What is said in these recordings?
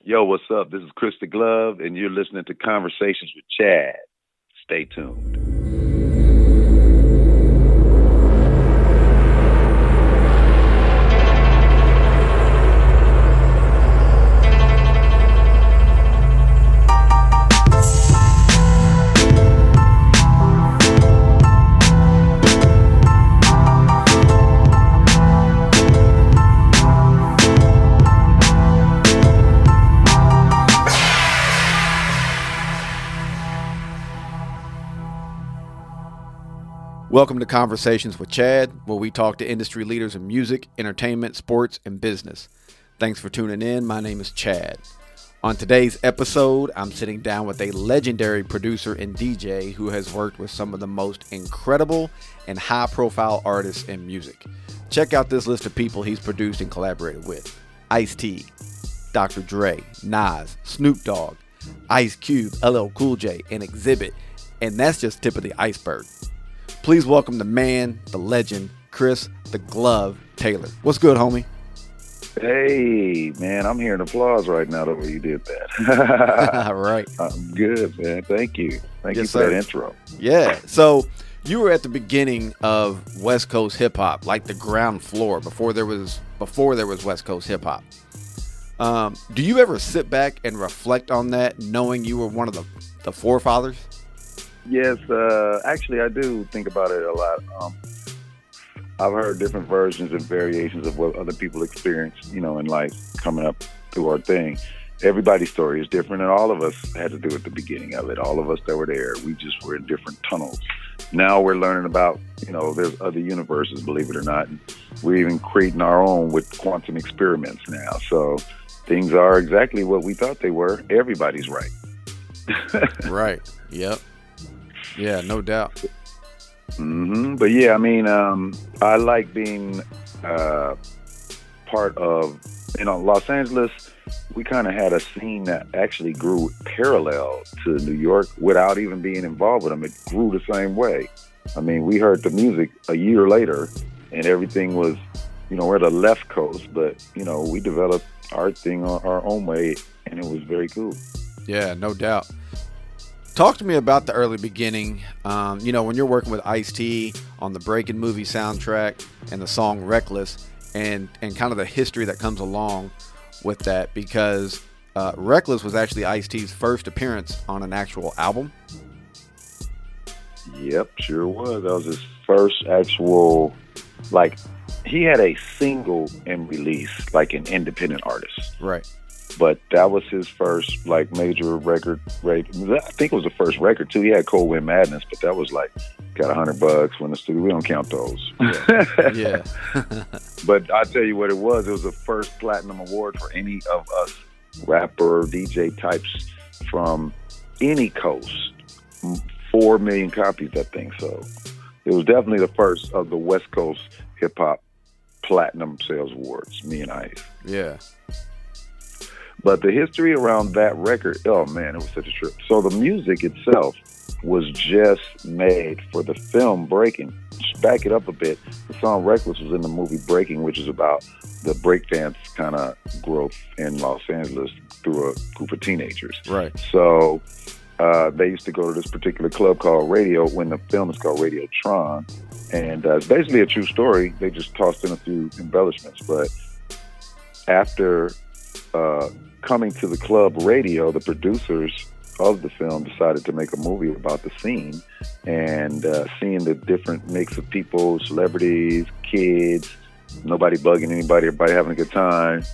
Yo, what's up? This is Chris the Glove, and you're listening to Conversations with Chad. Stay tuned. Welcome to Conversations with Chad, where we talk to industry leaders in music, entertainment, sports, and business. Thanks for tuning in. My name is Chad. On today's episode, I'm sitting down with a legendary producer and DJ who has worked with some of the most incredible and high-profile artists in music. Check out this list of people he's produced and collaborated with: Ice-T, Dr. Dre, Nas, Snoop Dogg, Ice Cube, LL Cool J, and Xzibit. And that's just tip of the iceberg. Please welcome the man, the legend, Chris the Glove Taylor. What's good, homie? Hey, man, I'm hearing applause right now the way you did that. All right. I'm good, man. Thank you. Thank you for that intro. Yeah. So you were at the beginning of West Coast hip hop, like the ground floor before there was West Coast hip hop. Do you ever sit back and reflect on that, knowing you were one of the forefathers? Yes, actually, I do think about it a lot. I've heard different versions and variations of what other people experience, in life coming up through our thing. Everybody's story is different, and all of us had to do at the beginning of it. All of us that were there, we just were in different tunnels. Now we're learning about, there's other universes, believe it or not. And we're even creating our own with quantum experiments now. So things are exactly what we thought they were. Everybody's right. Right. Yep. Yeah, no doubt. But yeah, I like being part of, Los Angeles. We kind of had a scene that actually grew parallel to New York without even being involved with them. It grew the same way. We heard the music a year later, and everything was, we're the left coast, but, we developed our thing our own way, and it was very cool. Yeah, no doubt. Talk to me about the early beginning, when you're working with Ice-T on the Breaking movie soundtrack and the song Reckless, and kind of the history that comes along with that, because Reckless was actually Ice-T's first appearance on an actual album. Yep, sure was. That was his first actual, he had a single and release, like an independent artist. Right. But that was his first, major record. I think it was the first record, too. He had Cold Wind Madness, but that was, got $100 when the studio. We don't count those. Yeah. But I tell you what it was. It was the first platinum award for any of us rapper, DJ types from any coast. 4 million copies, that thing. So it was definitely the first of the West Coast hip-hop platinum sales awards, me and Ice. Yeah. But the history around that record, oh man, it was such a trip. So the music itself was just made for the film Breaking. Just back it up a bit. The song Reckless was in the movie Breaking, which is about the breakdance kind of growth in Los Angeles through a group of teenagers. Right. So they used to go to this particular club called Radio, when the film is called Radiotron. And it's basically a true story. They just tossed in a few embellishments. But after coming to the club Radio, the producers of the film decided to make a movie about the scene, and seeing the different mix of people, celebrities, kids, nobody bugging anybody, everybody having a good time.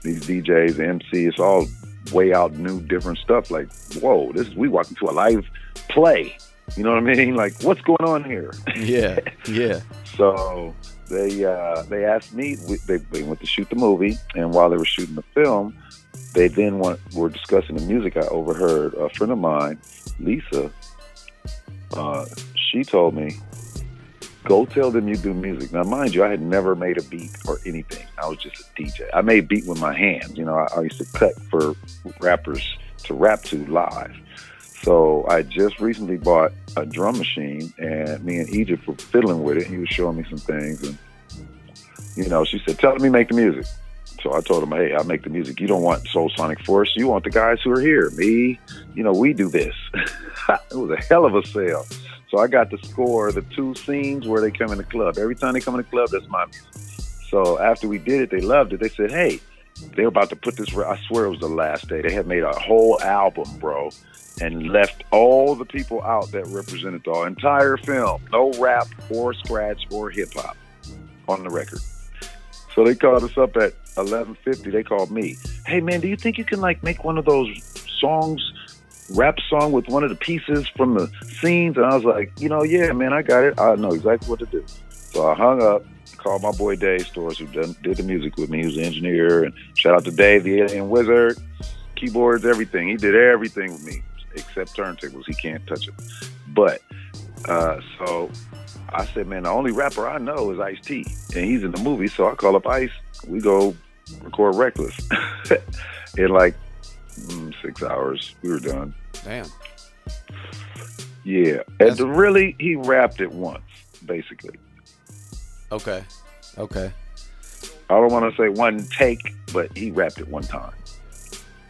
These DJs, the MC, it's all way out new, different stuff. Like, whoa, we walk into a live play. You know what I mean? Like, what's going on here? Yeah, yeah. So they asked me. They went to shoot the movie, and while they were shooting the film, they then were discussing the music. I overheard a friend of mine, Lisa. She told me, "Go tell them you do music." Now, mind you, I had never made a beat or anything. I was just a DJ. I made beat with my hands. I used to cut for rappers to rap to live. So I just recently bought a drum machine, and me and Egypt were fiddling with it. He was showing me some things, and she said, "Tell me make the music." So I told him, hey, I make the music. You don't want Soul Sonic Force. You want the guys who are here. Me, we do this. It was a hell of a sale. So I got to score the 2 scenes where they come in the club. Every time they come in the club, that's my music. So after we did it, they loved it. They said, hey, they were about to put this, I swear it was the last day. They had made a whole album, bro, and left all the people out that represented the entire film. No rap or scratch or hip hop on the record. So they called us up at 11:50. They called me. Hey, man, do you think you can make one of those songs, rap song with one of the pieces from the scenes? And I was like, yeah, man, I got it. I know exactly what to do. So I hung up, called my boy Dave Stores, who did the music with me. He was the engineer. And shout out to Dave, the alien wizard, keyboards, everything. He did everything with me except turntables. He can't touch them. But so I said, man, the only rapper I know is Ice-T, and he's in the movie. So I call up Ice. We go record Reckless. In 6 hours, we were done. Damn. Yeah. And really, he rapped it once, basically. Okay. I don't want to say one take, but he rapped it one time.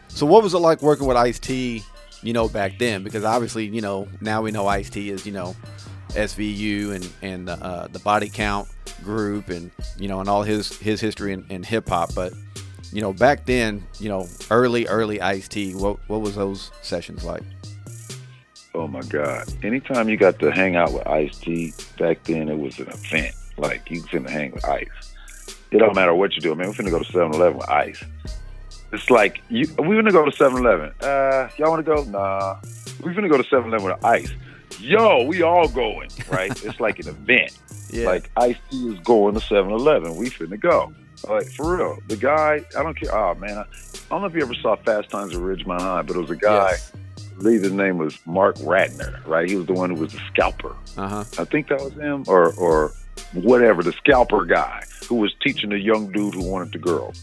So what was it like working with Ice-T, back then? Because obviously, now we know Ice-T is, SVU and the Body Count group and, and all his history in hip hop. But, back then, early Ice-T, what was those sessions like? Oh my God. Anytime you got to hang out with Ice-T, back then it was an event. Like, you finna hang with Ice. It don't matter what you do. Man, we finna go to 7-Eleven with Ice. It's like, we finna go to 7-Eleven. Y'all wanna go? Nah. We finna go to 7-Eleven with Ice. Yo, we all going, right? It's like an event. Yeah. Like, Ice-T is going to 7-Eleven. We finna go. Like, for real. The guy, I don't care. Oh, man. I don't know if you ever saw Fast Times at Ridgemont High, but it was a guy, Yes. I believe his name was Mark Ratner, right? He was the one who was the scalper. Uh-huh. I think that was him, or whatever, the scalper guy who was teaching the young dude who wanted the girl.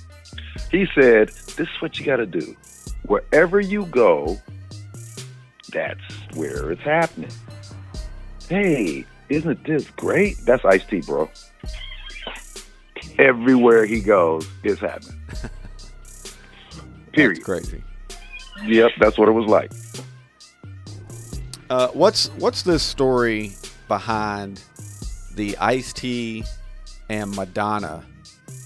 He said, this is what you got to do. Wherever you go, that's where it's happening. Hey, isn't this great? That's Ice-T, bro. Everywhere he goes, it's happening. Period. That's crazy. Yep, that's what it was like. What's this story behind the Ice-T and Madonna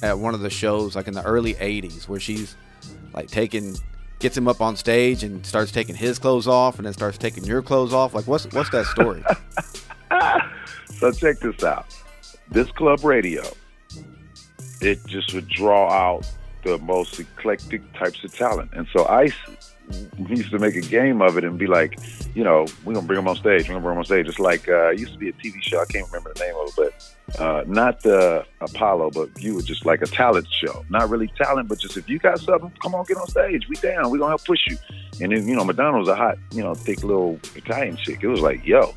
at one of the shows, like in the early 80s, where she's like gets him up on stage and starts taking his clothes off and then starts taking your clothes off? Like, what's that story? So check this out. This club radio, it just would draw out the most eclectic types of talent. And so Ice, we used to make a game of it and be like, we're going to bring them on stage. It's like, it used to be a TV show. I can't remember the name of it, but not the Apollo, but you were just like a talent show. Not really talent, but just if you got something, come on, get on stage. We down. We're going to help push you. And then, Madonna was a hot, thick little Italian chick. It was like, yo,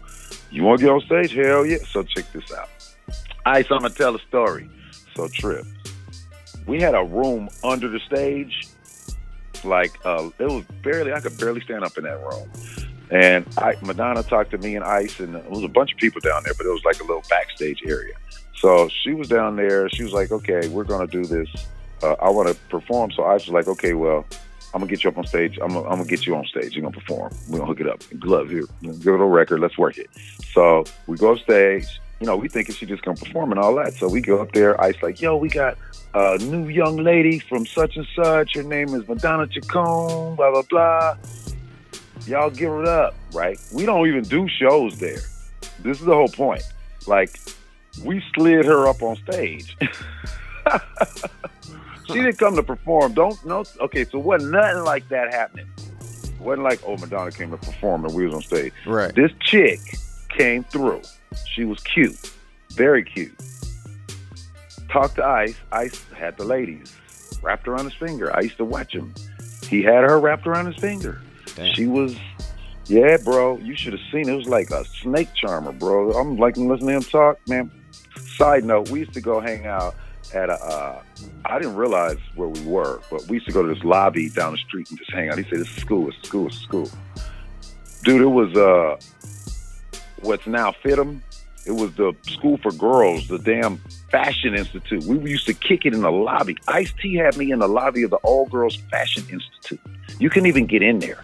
you want to get on stage? Hell yeah. So check this out. Ice, I'm going to tell a story. So Trip, we had a room under the stage. Like, it was I could barely stand up in that room. And Madonna talked to me and Ice, and it was a bunch of people down there, but it was like a little backstage area. So she was down there. She was like, okay, we're going to do this. I want to perform. So Ice was like, okay, well, I'm going to get you up on stage. I'm going to get you on stage. You're going to perform. We're going to hook it up. Gloves here. Give it a record. Let's work it. So we go stage. We thinking she just going to perform and all that. So we go up there. Ice like, yo, we got a new young lady from such and such. Her name is Madonna Ciccone, blah, blah, blah. Y'all give it up, right? We don't even do shows there. This is the whole point. Like, we slid her up on stage. She didn't come to perform. Okay, so wasn't nothing like that happening. It wasn't like, oh, Madonna came to perform and we was on stage. Right. This chick came through. She was cute. Very cute. Talked to Ice. Ice had the ladies wrapped around his finger. I used to watch him. He had her wrapped around his finger. Damn. She was, yeah, bro. You should have seen it. It was like a snake charmer, bro. I'm like listening to him talk, man. Side note, we used to go hang out at I didn't realize where we were, but we used to go to this lobby down the street and just hang out. He said, it's a school. Dude, it was, what's now Fit'em. It was the School for Girls, the damn Fashion Institute. We used to kick it in the lobby. Ice-T had me in the lobby of the All-Girls Fashion Institute. You couldn't even get in there.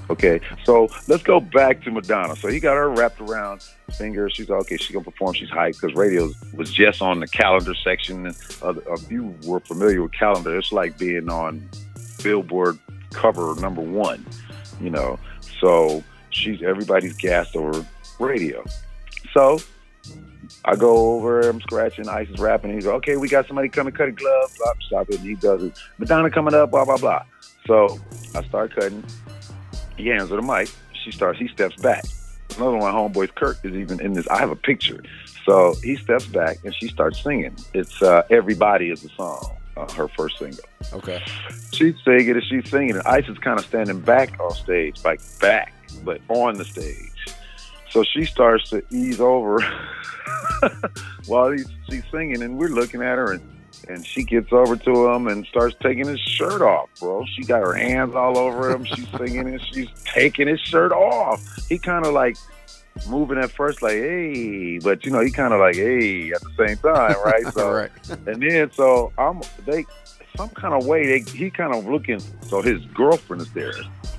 Okay, so let's go back to Madonna. So he got her wrapped around finger. She's like, okay, she's going to perform. She's hyped because radio was just on the calendar section. If you were familiar with calendar, it's like being on Billboard cover #1, you know. So everybody's gassed over radio. So I go over, I'm scratching, Ice is rapping. He's like, okay, we got somebody coming, cutting gloves. Stop it. And he does it. Madonna coming up, blah, blah, blah. So I start cutting. He hands her the mic. He steps back. Another one of my homeboys, Kurt, is even in this. I have a picture. So he steps back and she starts singing. It's Everybody is the song, her first single. Okay. She's singing and she's singing. And Ice is kind of standing back on stage, like back, but on the stage. So she starts to ease over while she's singing, and we're looking at her, and she gets over to him and starts taking his shirt off, bro. She got her hands all over him. She's singing and she's taking his shirt off. He kind of like moving at first like, hey, but, you know, he kind of like, hey, at the same time, right? So, right. And then, so some kind of way, he kind of looking, so his girlfriend is there,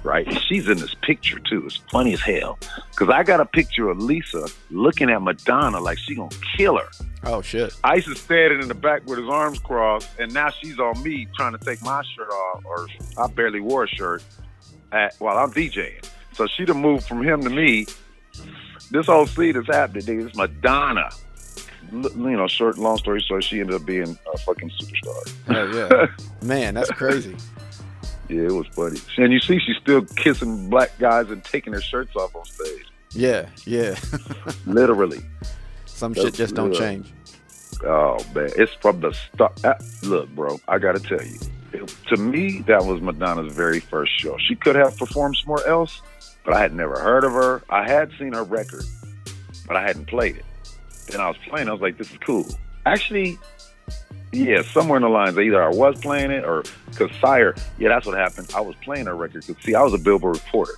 right? And she's in this picture, too. It's funny as hell. Because I got a picture of Lisa looking at Madonna like she gonna kill her. Oh, shit. Ice is standing in the back with his arms crossed, and now she's on me trying to take my shirt off, or I barely wore a shirt while I'm DJing. So she done moved from him to me. This whole scene is happening, dude. It's Madonna. You know, long story short, she ended up being a fucking superstar. Oh, yeah. Man, that's crazy. Yeah, it was funny. And you see she's still kissing black guys and taking their shirts off on stage. Yeah, yeah. Literally. Some shit just don't change. Oh, man. It's from the start. Look, bro, I got to tell you. To me, that was Madonna's very first show. She could have performed somewhere else, but I had never heard of her. I had seen her record, but I hadn't played it. Then I was playing. I was like, this is cool. Actually, yeah, somewhere in the lines, either I was playing it or because Sire, yeah, that's what happened. I was playing her record because, see, I was a Billboard reporter.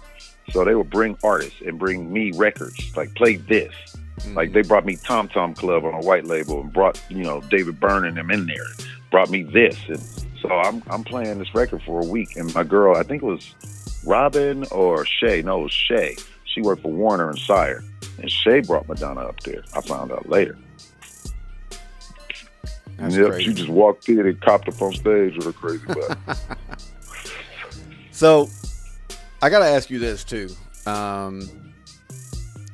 So they would bring artists and bring me records, like play this. Mm-hmm. Like they brought me Tom Tom Club on a white label and brought, you know, David Byrne and them in there. Brought me this. And so I'm playing this record for a week. And my girl, I think it was Robin or Shay. No, it was Shay. She worked for Warner and Sire. And Shay brought Madonna up there. I found out later. That's yep, crazy. she just walked in and copped up on stage with her crazy butt. So, I got to ask you this too,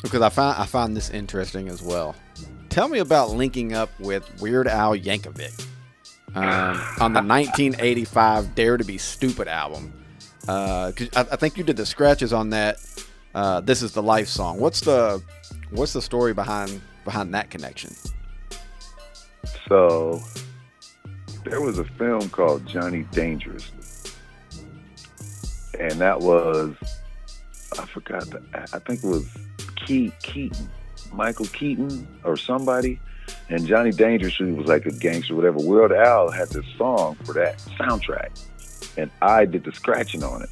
because I found this interesting as well. Tell me about linking up with Weird Al Yankovic on the 1985 Dare to Be Stupid album. 'Cause I think you did the scratches on that. This Is the Life song. What's the story behind that connection? So there was a film called Johnny Dangerously, and that was, I forgot, I think it was Keaton, Michael Keaton or somebody, and Johnny Dangerously was like a gangster, whatever. Weird Al had this song for that soundtrack, and I did the scratching on it.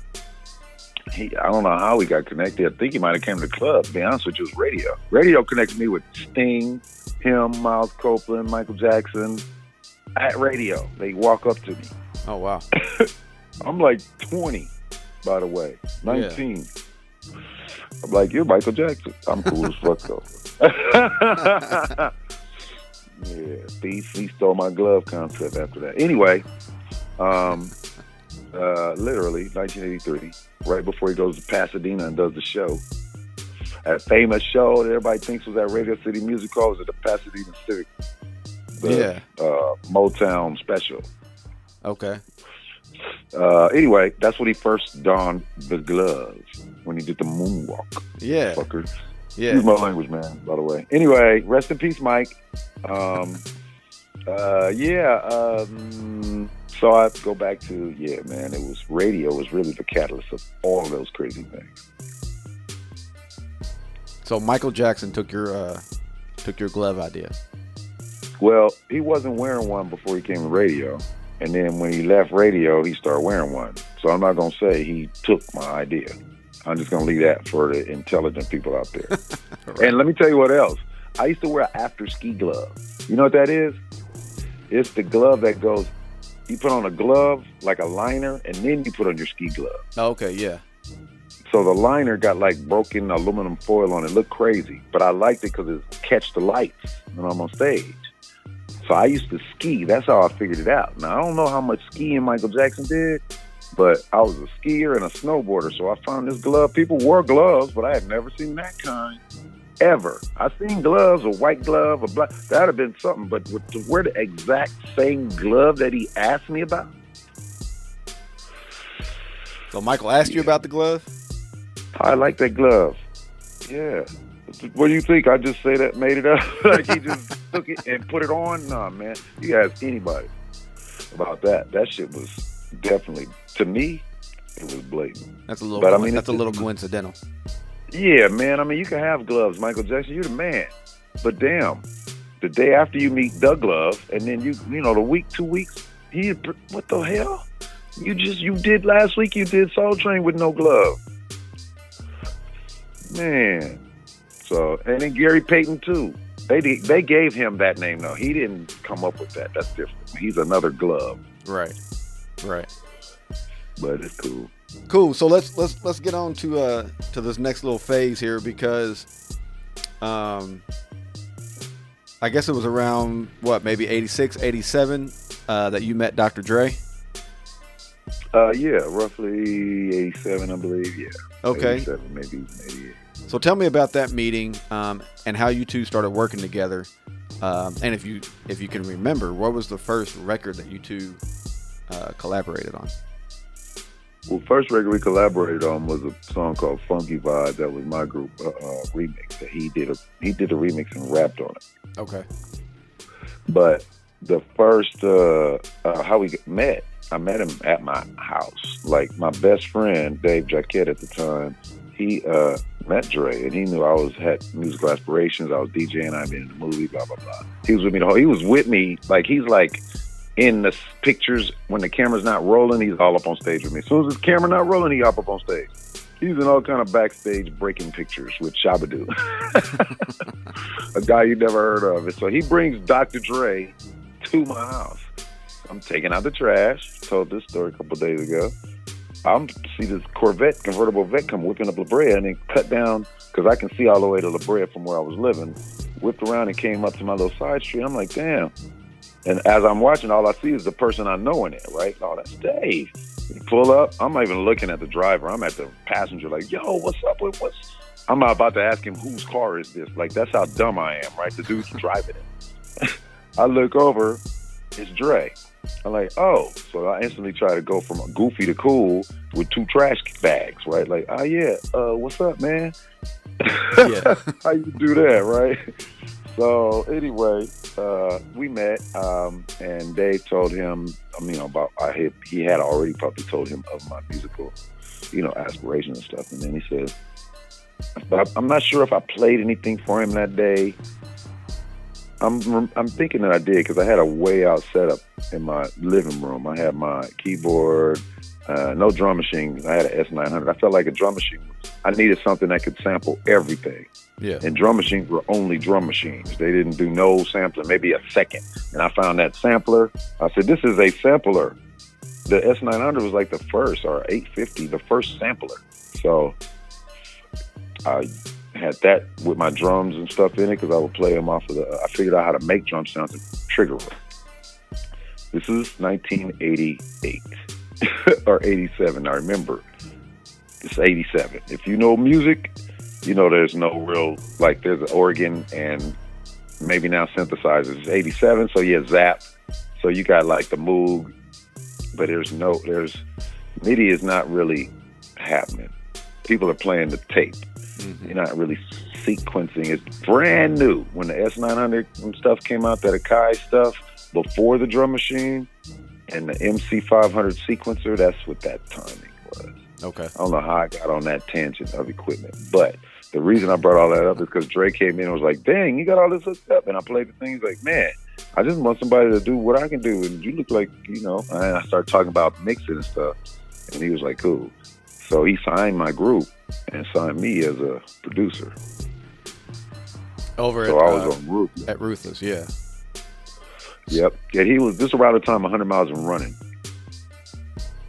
I don't know how we got connected. I think he might have came to the club. To be honest with you, it was radio. Radio connected me with Sting, him, Miles Copeland, Michael Jackson. At radio, they walk up to me. Oh, wow. I'm like 20, by the way, 19. Yeah. I'm like, you're Michael Jackson. I'm cool as fuck, though. Yeah, he stole my glove concept after that. Anyway, literally, 1983. Right before he goes to Pasadena and does the show. That famous show that everybody thinks was at Radio City Music Hall was at the Pasadena Civic. Motown special. Okay. Anyway, that's when he first donned the gloves, when he did the moonwalk. Yeah. Fucker. Yeah. Excuse my language, man, by the way. Anyway, rest in peace, Mike. So I go back to, man, it was radio was really the catalyst of all of those crazy things. So Michael Jackson took your glove idea. Well, he wasn't wearing one before he came to radio. And then when he left radio, he started wearing one. So I'm not going to say he took my idea. I'm just going to leave that for the intelligent people out there. Right. And let me tell you what else. I used to wear an after ski glove. You know what that is? It's the glove that goes, you put on a glove like a liner, and then you put on your ski glove. Okay, yeah. So the liner got like broken aluminum foil on it. It looked crazy, but I liked it because it catch the lights when I'm on stage. So I used to ski. That's how I figured it out. Now, I don't know how much skiing Michael Jackson did, but I was a skier and a snowboarder. So I found this glove. People wore gloves, but I had never seen that kind ever. I seen gloves, a white glove, a black. That'd have been something. But to wear the exact same glove that he asked me about. So Michael asked you about the glove? I like that glove. Yeah. What do you think? I just say that, made it up? Like he just took it and put it on? Nah, man. You ask anybody about that. That shit was definitely, to me, it was blatant. That's a little. But, I mean, that's a little coincidental. Yeah, man. I mean, you can have gloves, Michael Jackson. You're the man. But damn, the day after you meet the glove, and then you know, the week, 2 weeks, what the hell? You did last week. You did Soul Train with no glove, man. So, and then Gary Payton too. They gave him that name though. He didn't come up with that. That's different. He's another glove. Right. But it's cool. Cool. So let's get on to this next little phase here, because I guess it was around maybe 86, 87 that you met Dr. Dre. Yeah, roughly 87, I believe. Yeah. Okay. 87, maybe 88. So tell me about that meeting and how you two started working together. And if you can remember, what was the first record that you two collaborated on? Well, first record we collaborated on was a song called Funky Vibe. That was my group remix. That he did a remix and rapped on it. Okay. But the first how we met, I met him at my house. Like my best friend Dave Jaquette at the time, he met Dre, and he knew I had musical aspirations. I was DJing, I'd been in the movie, blah blah blah. He was with me he was with me, like he's like in the pictures when the camera's not rolling, he's all up on stage with me. As soon as the camera not rolling, he up on stage. He's in all kind of backstage breaking pictures with Shabba-Doo, a guy you never heard of. So he brings Dr. Dre to my house. I'm taking out the trash. Told this story a couple of days ago. I'm see this convertible Vette come whipping up La Brea, and then cut down, because I can see all the way to La Brea from where I was living. Whipped around and came up to my little side street. I'm like, damn. And as I'm watching, all I see is the person I know in it, right? Oh, that's Dave. You pull up. I'm not even looking at the driver. I'm at the passenger like, yo, what's up? I'm about to ask him, whose car is this? Like, that's how dumb I am, right? The dude's driving it. I look over. It's Dre. I'm like, oh. So I instantly try to go from goofy to cool with 2 trash bags, right? Like, oh, yeah, what's up, man? Yeah. How you do that, right? So anyway, we met, and Dave told him, he had already probably told him of my musical, aspirations and stuff. And then he said, I'm not sure if I played anything for him that day. I'm thinking that I did, because I had a way out setup in my living room. I had my keyboard, no drum machine. I had an S900. I felt like a drum machine. I needed something that could sample everything. Yeah. And drum machines were only drum machines. They didn't do no sampling, maybe a second. And I found that sampler. I said, this is a sampler. The S900 was like the first, or 850, the first sampler. So I had that with my drums and stuff in it, because I would play them off of I figured out how to make drum sounds and trigger them. This is 1988 or 87. I remember it's 87. If you know music, there's no real, like, there's an organ and maybe now synthesizers. It's 87, so yeah, Zap. So you got like the Moog, but MIDI is not really happening. People are playing the tape. Mm-hmm. You're not really sequencing. It's brand new. When the S900 and stuff came out, that Akai stuff, before the drum machine and the MC500 sequencer, that's what that timing was. Okay. I don't know how I got on that tangent of equipment, but the reason I brought all that up is because Dre came in and was like, dang, you got all this hooked up. And I played the things like, man, I just want somebody to do what I can do. And you look like, and I started talking about mixing and stuff. And he was like, cool. So he signed my group and signed me as a producer. Over so I was on Ruthless. At Ruthless, yeah. Yep. Yeah, he was this around the time 100 Miles and Running.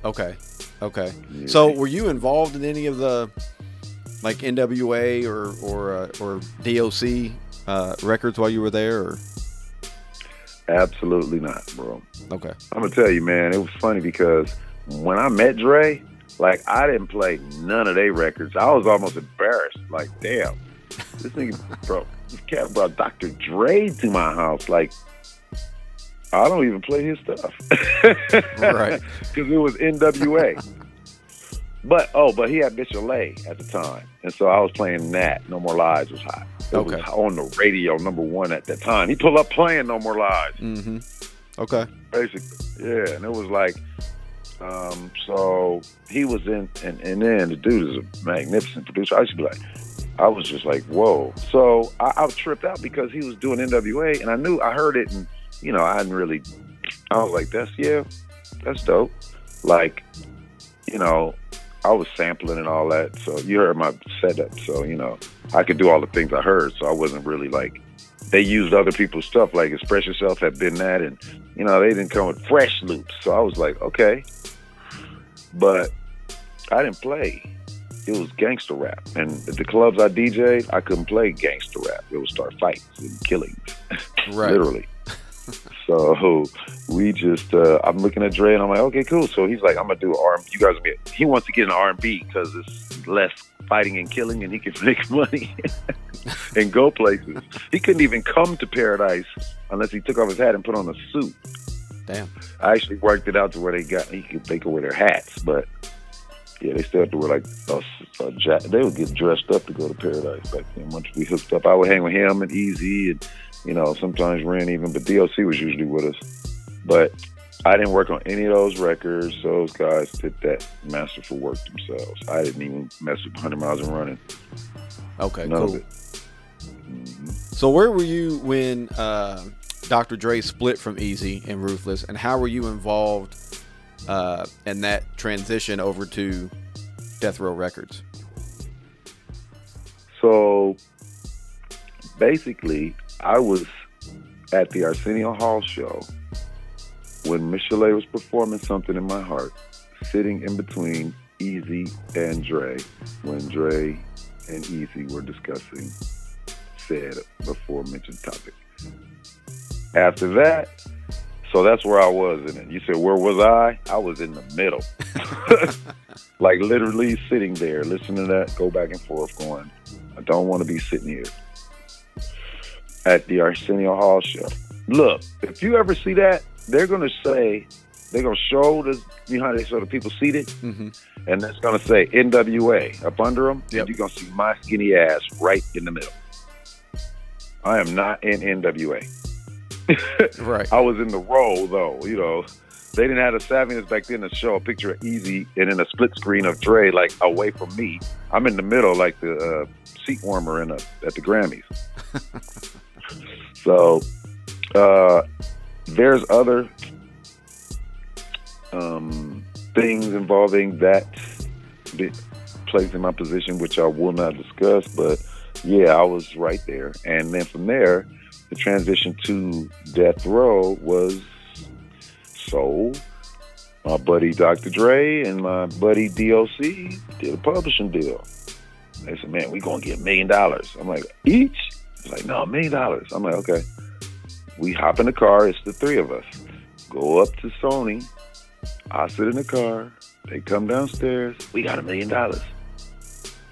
Okay. Yeah. So were you involved in any of the like NWA or DOC records while you were there? Or? Absolutely not, bro. Okay. I'm gonna tell you, man, it was funny because when I met Dre, like I didn't play none of their records. I was almost embarrassed. Like, damn, this cat brought Dr. Dre to my house. Like, I don't even play his stuff. Right. Because it was NWA. But he had Bishop Lay at the time. And so I was playing that. No More Lies was hot. It was on the radio, #1 at that time. He pulled up playing No More Lies. Mm-hmm. Okay. Basically, yeah. And it was like, so he was in, and then the dude is a magnificent producer. I was just like, whoa. So I was tripped out because he was doing NWA, and I heard it, and, I was like, that's dope. Like, I was sampling and all that, so you heard my setup, so, I could do all the things I heard, so I wasn't really like, they used other people's stuff, like Express Yourself had been that, and, they didn't come with fresh loops, so I was like, okay. But I didn't play. It was gangster rap, and at the clubs I DJ'd, I couldn't play gangster rap. It would start fights and killings, right. Literally. So we just, I'm looking at Dre and I'm like, okay, cool. So he's like, I'm gonna do R&B. You guys, he wants to get into R&B because it's less fighting and killing, and he can make money and go places. He couldn't even come to Paradise unless he took off his hat and put on a suit. Damn. I actually worked it out to where they could wear their hats, but yeah, they still have to wear like a jacket. They would get dressed up to go to Paradise back then. Once we hooked up, I would hang with him and Easy, and sometimes Ren even, but DOC was usually with us. But I didn't work on any of those records. Those guys did that masterful work themselves. I didn't even mess with 100 Miles and Running. Okay, None cool. of it. Mm-hmm. So where were you when Dr. Dre split from Easy and Ruthless, and how were you involved in that transition over to Death Row Records? So basically, I was at the Arsenio Hall show when Michelet was performing Something in My Heart, sitting in between Easy and Dre, when Dre and Easy were discussing said before mentioned topic. After that, so that's where I was in it. You said, where was I? I was in the middle. Like literally sitting there, listening to that, go back and forth going, I don't want to be sitting here. At the Arsenio Hall show. Look, if you ever see that, they're going to show how they show the people seated, mm-hmm. and it's going to say NWA up under them, yep. And you're going to see my skinny ass right in the middle. I am not in NWA. Right. I was in the row, though, They didn't have the savviness back then to show a picture of Easy and then a split screen of Dre, like, away from me. I'm in the middle, like the seat warmer at the Grammys. So there's other things involving that place in my position, which I will not discuss, but yeah, I was right there. And then from there, the transition to Death Row was soul. My buddy Dr. Dre and my buddy DOC did a publishing deal. They said, man, we gonna get $1 million. I'm like, each? It's like, no, $1 million. I'm like, okay. We hop in the car, it's the three of us. Go up to Sony. I sit in the car. They come downstairs. We got $1 million.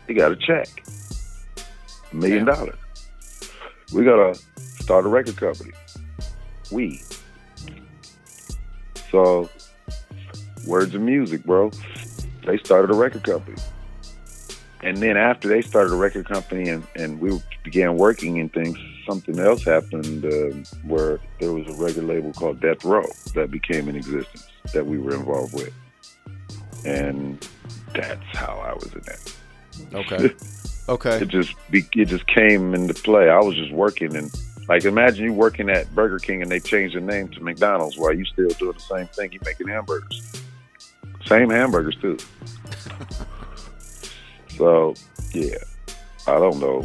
They got a check. $1 million. Yeah. We gotta start a record company. So, Words of Music, bro. They started a record company. And then after they started a record company and we began working and things, something else happened where there was a record label called Death Row that became in existence that we were involved with. And that's how I was in that. Okay. Okay. It just came into play. I was just working, and like imagine you working at Burger King and they changed the name to McDonald's while you still doing the same thing. You making hamburgers. Same hamburgers too. So, yeah, I don't know.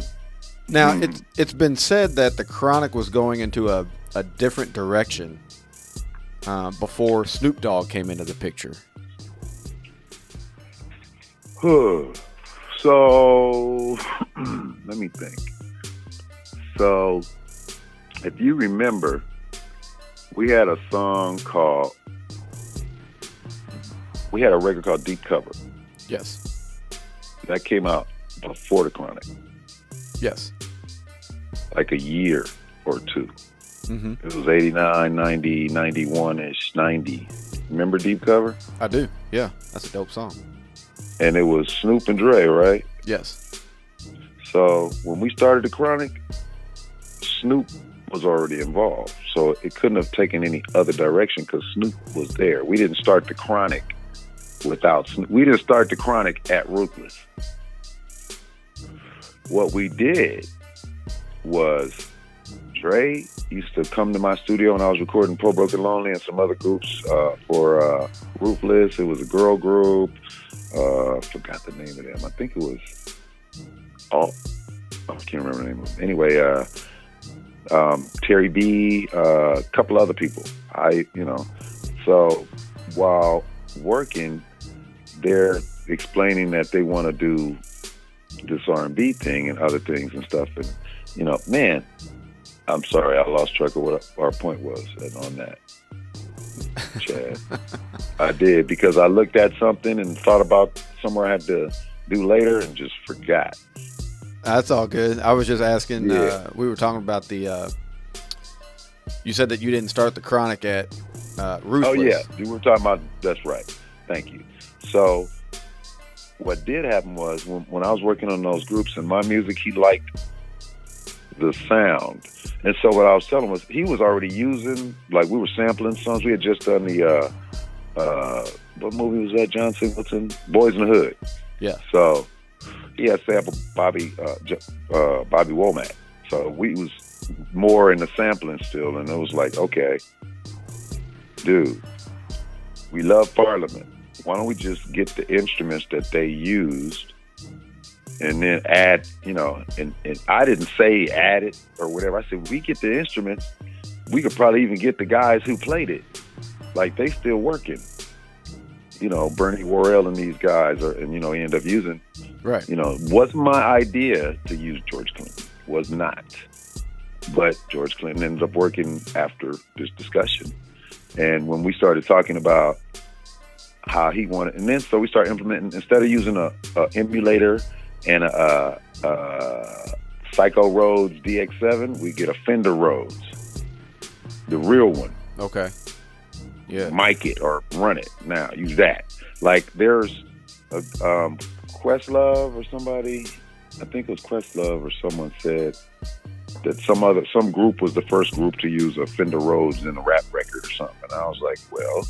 Now, it's been said that the Chronic was going into a different direction before Snoop Dogg came into the picture. So, let me think. So, if you remember, we had a record called Deep Cover. Yes. That came out before the Chronic. Yes. Like a year or two. Mm-hmm. It was 89, 90, 91-ish, 90. Remember Deep Cover? I do. Yeah. That's a dope song. And it was Snoop and Dre, right? Yes. So when we started the Chronic, Snoop was already involved. So it couldn't have taken any other direction because Snoop was there. We didn't start the Chronic without Snoop. We didn't start the Chronic at Ruthless. What we did was Dre used to come to my studio when I was recording Pro Broken Lonely and some other groups for Ruthless. It was a girl group. Forgot the name of them. I think it was I can't remember the name of them. Anyway, Terry B, a couple other people. So while working, they're explaining that they want to do this R&B thing and other things and stuff. And, man, I'm sorry, I lost track of what our point was on that, Chad. I did, because I looked at something and thought about somewhere I had to do later and just forgot. That's all good. I was just asking, Yeah. We were talking about you said that you didn't start the Chronic at Ruthless. Oh, yeah, we were talking about, that's right. Thank you. So what did happen was when I was working on those groups and my music, he liked the sound. And so what I was telling was he was already using, like, we were sampling songs. We had just done the, what movie was that, John Singleton? Boys in the Hood. Yeah. So he had sampled Bobby Womack. So we was more in the sampling still. And it was like, okay, dude, we love Parliament. Why don't we just get the instruments that they used and then add, and I didn't say add it or whatever. I said, we get the instruments. We could probably even get the guys who played it. Like, they still working. Bernie Worrell and these guys he ended up using. Right. Wasn't my idea to use George Clinton. Was not. But George Clinton ended up working after this discussion. And when we started talking about how he wanted, and then so we started implementing, instead of using a emulator and a Psycho Rhodes DX7, we get a Fender Rhodes, the real one. Okay. Yeah. Mic it or run it. Now use that. Like, there's a Questlove or somebody, I think it was Questlove or someone said that some group was the first group to use a Fender Rhodes in a rap record or something. And I was like, well,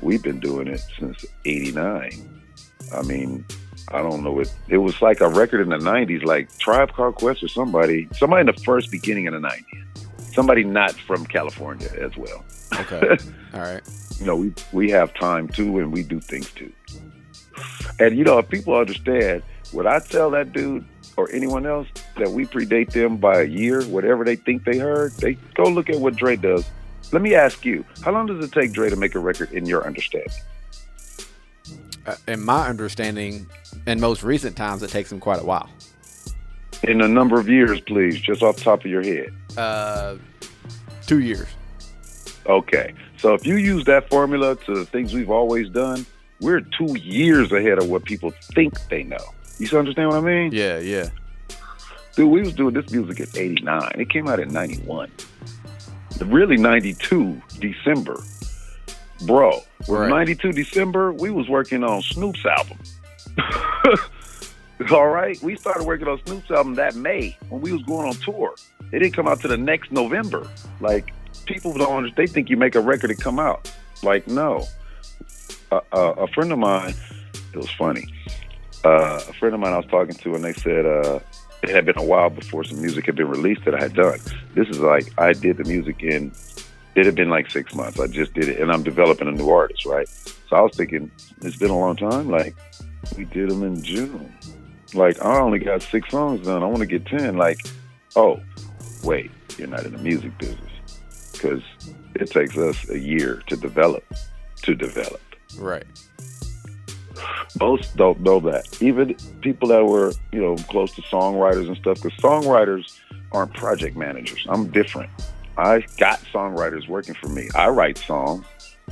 we've been doing it since '89. I mean, I don't know. It was like a record in the '90s, like Tribe Called Quest or somebody in the first beginning of the '90s. Somebody not from California as well. Okay. All right. We have time too, and we do things too. And if people understand, when I tell that dude or anyone else that we predate them by a year, whatever they think they heard, they go look at what Dre does. Let me ask you, how long does it take Dre to make a record in your understanding? In my understanding, in most recent times, it takes him quite a while. In a number of years, please, just off the top of your head. 2 years. Okay. So if you use that formula to the things we've always done, we're 2 years ahead of what people think they know. You understand what I mean? Yeah, yeah. Dude, we was doing this music in '89. It came out in '91. Really, '92, December. Bro, right. '92 December, we was working on Snoop's album. All right? We started working on Snoop's album that May when we was going on tour. It didn't come out to the next November. Like, people don't understand. They think you make a record and come out. Like, no. A friend of mine, it was funny. A friend of mine I was talking to, and they said it had been a while before some music had been released that I had done. This is like, I did the music it had been like 6 months. I just did it, and I'm developing a new artist, right? So I was thinking, it's been a long time. Like, we did them in June. Like, I only got 6 songs done. I want to get 10. Like, oh, wait, you're not in the music business, because it takes us a year to develop. Right. Most don't know that. Even people that were, close to songwriters and stuff, because songwriters aren't project managers. I'm different. I got songwriters working for me. I write songs,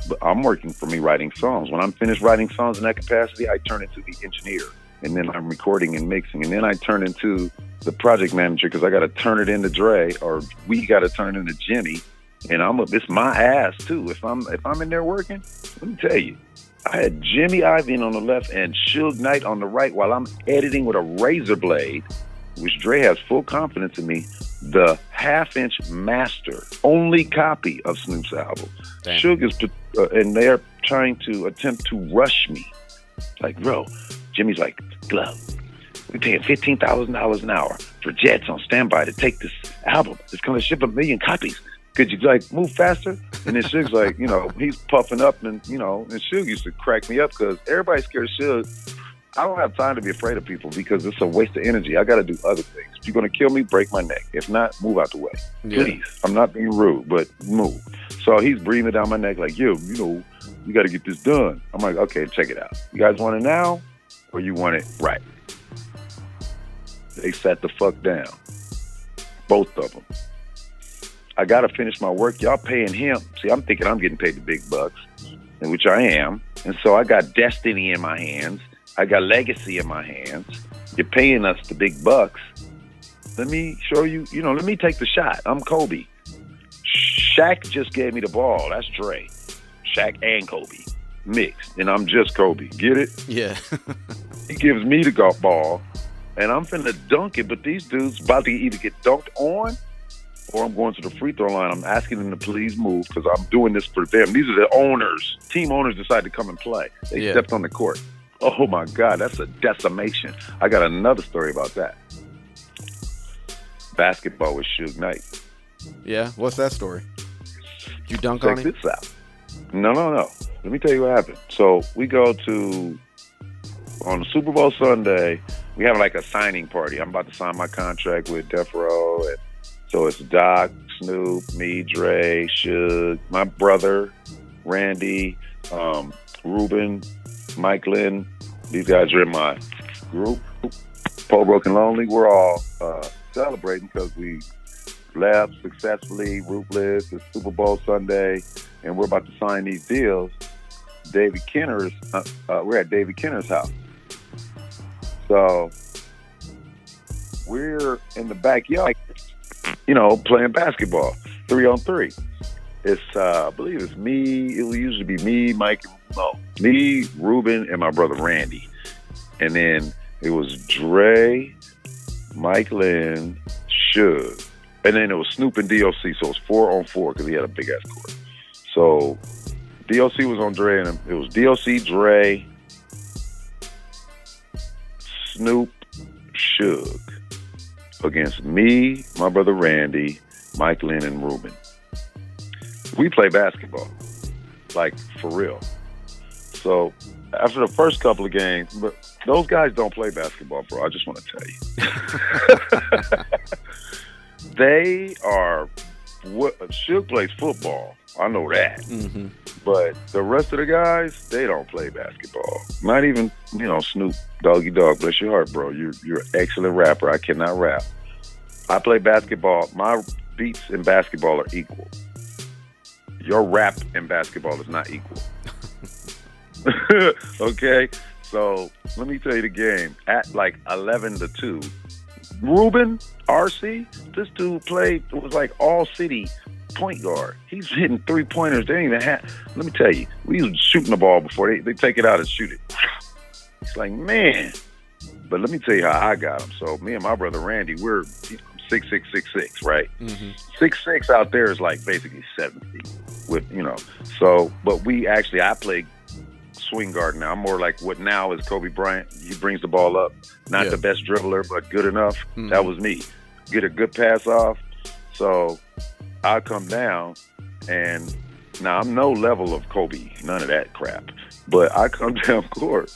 but I'm working for me writing songs. When I'm finished writing songs in that capacity, I turn into the engineer. And then I'm recording and mixing. And then I turn into the project manager, because I got to turn it into Dre, or we got to turn it into Jimmy. And it's my ass too. If I'm in there working, let me tell you, I had Jimmy Iovine on the left and Suge Knight on the right while I'm editing with a razor blade, which Dre has full confidence in me, the half-inch master, only copy of Snoop's album. Damn. Suge is, and they're trying to attempt to rush me. Like, bro, Jimmy's like, Glove, we paying $15,000 an hour for jets on standby to take this album. It's going to ship 1 million copies. Could you move faster? And then Suge's like, he's puffing up, and and Suge used to crack me up because everybody's scared of Suge. I don't have time to be afraid of people because it's a waste of energy. I got to do other things. If you're going to kill me, break my neck. If not, move out the way. Yeah. Please. I'm not being rude, but move. So he's breathing down my neck like, you got to get this done. I'm like, okay, check it out. You guys want it now or you want it right? They sat the fuck down. Both of them. I got to finish my work. Y'all paying him. See, I'm thinking I'm getting paid the big bucks, in which I am. And so I got destiny in my hands. I got legacy in my hands. You're paying us the big bucks. Let me show you, let me take the shot. I'm Kobe. Shaq just gave me the ball. That's Dre. Shaq and Kobe mixed. And I'm just Kobe. Get it? Yeah. He gives me the golf ball, and I'm finna dunk it, but these dudes about to either get dunked on or I'm going to the free throw line. I'm asking them to please move because I'm doing this for them. These are the owners. Team owners decided to come and play. They stepped on the court. Oh, my God, that's a decimation. I got another story about that. Basketball with Suge Knight. Yeah? What's that story? Did you dunk on him? Check this out. No. Let me tell you what happened. So we go on Super Bowl Sunday, we have a signing party. I'm about to sign my contract with Death Row, and so it's Doc, Snoop, me, Dre, Suge, my brother, Randy, Ruben, Mike Lynn. These guys are in my group. Paul Broken Lonely. We're all celebrating because we left successfully, rootless. It's Super Bowl Sunday, and we're about to sign these deals. David Kenner's. We're at David Kenner's house. So we're in the backyard, playing basketball, 3-on-3. It's, I believe it's me. It will usually be me, me, Ruben, and my brother Randy. And then it was Dre, Mike Lynn, Suge. And then it was Snoop and DOC. So it was 4-on-4 because he had a big ass court. So DOC was on Dre, and it was DOC, Dre, Snoop, Suge against me, my brother Randy, Mike Lynn, and Ruben. We play basketball, for real. So after the first couple of games, but those guys don't play basketball, bro. I just want to tell you. They are, Suge plays football. I know that. Mm-hmm. But the rest of the guys, they don't play basketball. Not even, Snoop Doggy Dogg, bless your heart, bro. You're an excellent rapper. I cannot rap. I play basketball. My beats in basketball are equal. Your rap in basketball is not equal. Okay? So let me tell you the game. At 11-2, Ruben, RC, this dude was all city point guard. He's hitting 3-pointers. They didn't even have, let me tell you, we was shooting the ball before they take it out and shoot it. It's like, man. But let me tell you how I got him. So me and my brother Randy, we're 6'6", right? Mm-hmm. 6'6" out there is basically 7 feet. So, but I play swing guard now. I'm more like what now is Kobe Bryant. He brings the ball up. Not the best dribbler, but good enough. Mm-hmm. That was me. Get a good pass off. So I come down, and now I'm no level of Kobe. None of that crap. But I come down court.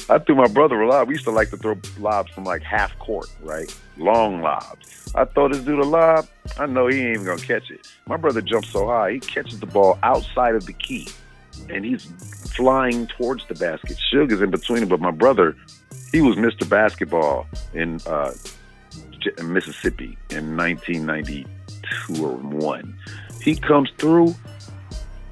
I threw my brother a lob. We used to like to throw lobs from like half court, right? Long lobs. I throw this dude a lob. I know he ain't even gonna catch it. My brother jumps so high, he catches the ball outside of the key, and he's flying towards the basket. Suge is in between him, but my brother, he was Mr. Basketball in Mississippi in 1992 or 1. He comes through,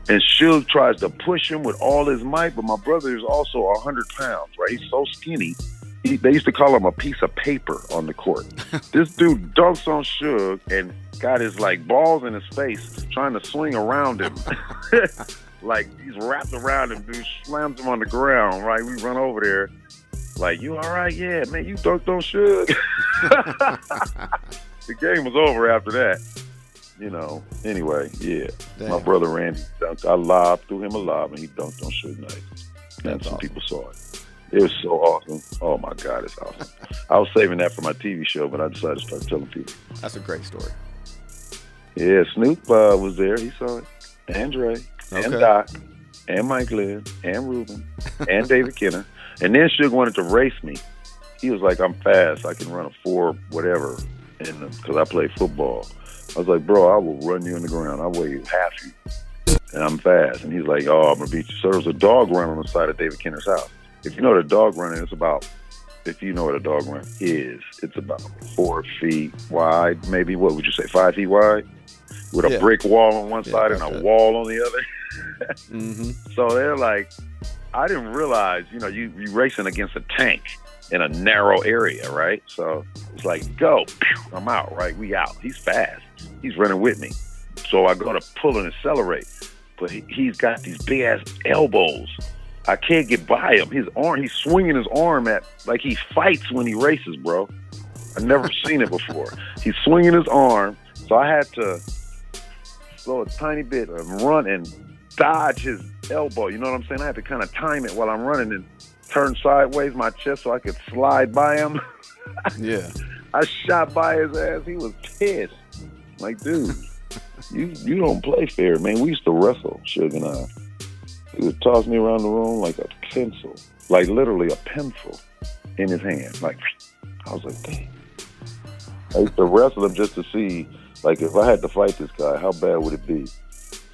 and Suge tries to push him with all his might, but my brother is also 100 pounds, right? He's so skinny. They used to call him a piece of paper on the court. This dude dunks on Suge and got his like balls in his face, trying to swing around him. Like he's wrapped around him, dude, slams him on the ground, right? We run over there. Like, you all right? Yeah, man, you dunked on Suge. The game was over after that. You know, anyway, yeah. Damn. My brother Randy dunked. I threw him a lob, and he dunked on Suge Knight. And some people saw it. It was so awesome. Oh, my God, it's awesome. I was saving that for my TV show, but I decided to start telling people. That's a great story. Yeah, Snoop was there. He saw it. And Dre, and Doc, and Mike Lynn, and Ruben, and David Kenner. And then Suge wanted to race me. He was like, I'm fast. I can run a 4 whatever, because I play football. I was like, bro, I will run you in the ground. I weigh half you, and I'm fast. And he's like, oh, I'm going to beat you. So there was a dog run on the side of David Kenner's house. If you know what a dog run is, if you know what a dog run is, it's about 4 feet wide, maybe, what would you say, 5 feet wide? With a brick wall on one side and a wall on the other. Mm-hmm. So they're like, I didn't realize, you racing against a tank in a narrow area, right? So it's like, go, I'm out, right? We out. He's fast. He's running with me. So I go to pull and accelerate, but he's got these big ass elbows. I can't get by him. He's swinging his arm like he fights when he races, bro. I've never seen it before. He's swinging his arm, so I had to slow a tiny bit and run and dodge his elbow. You know what I'm saying? I had to kind of time it while I'm running and turn sideways my chest so I could slide by him. Yeah. I shot by his ass. He was pissed. Like, dude, you don't play fair, man. We used to wrestle, Suge and I. He would toss me around the room like a pencil, like literally a pencil in his hand. Like, I was like, damn. I used to wrestle him just to see, like, if I had to fight this guy, how bad would it be?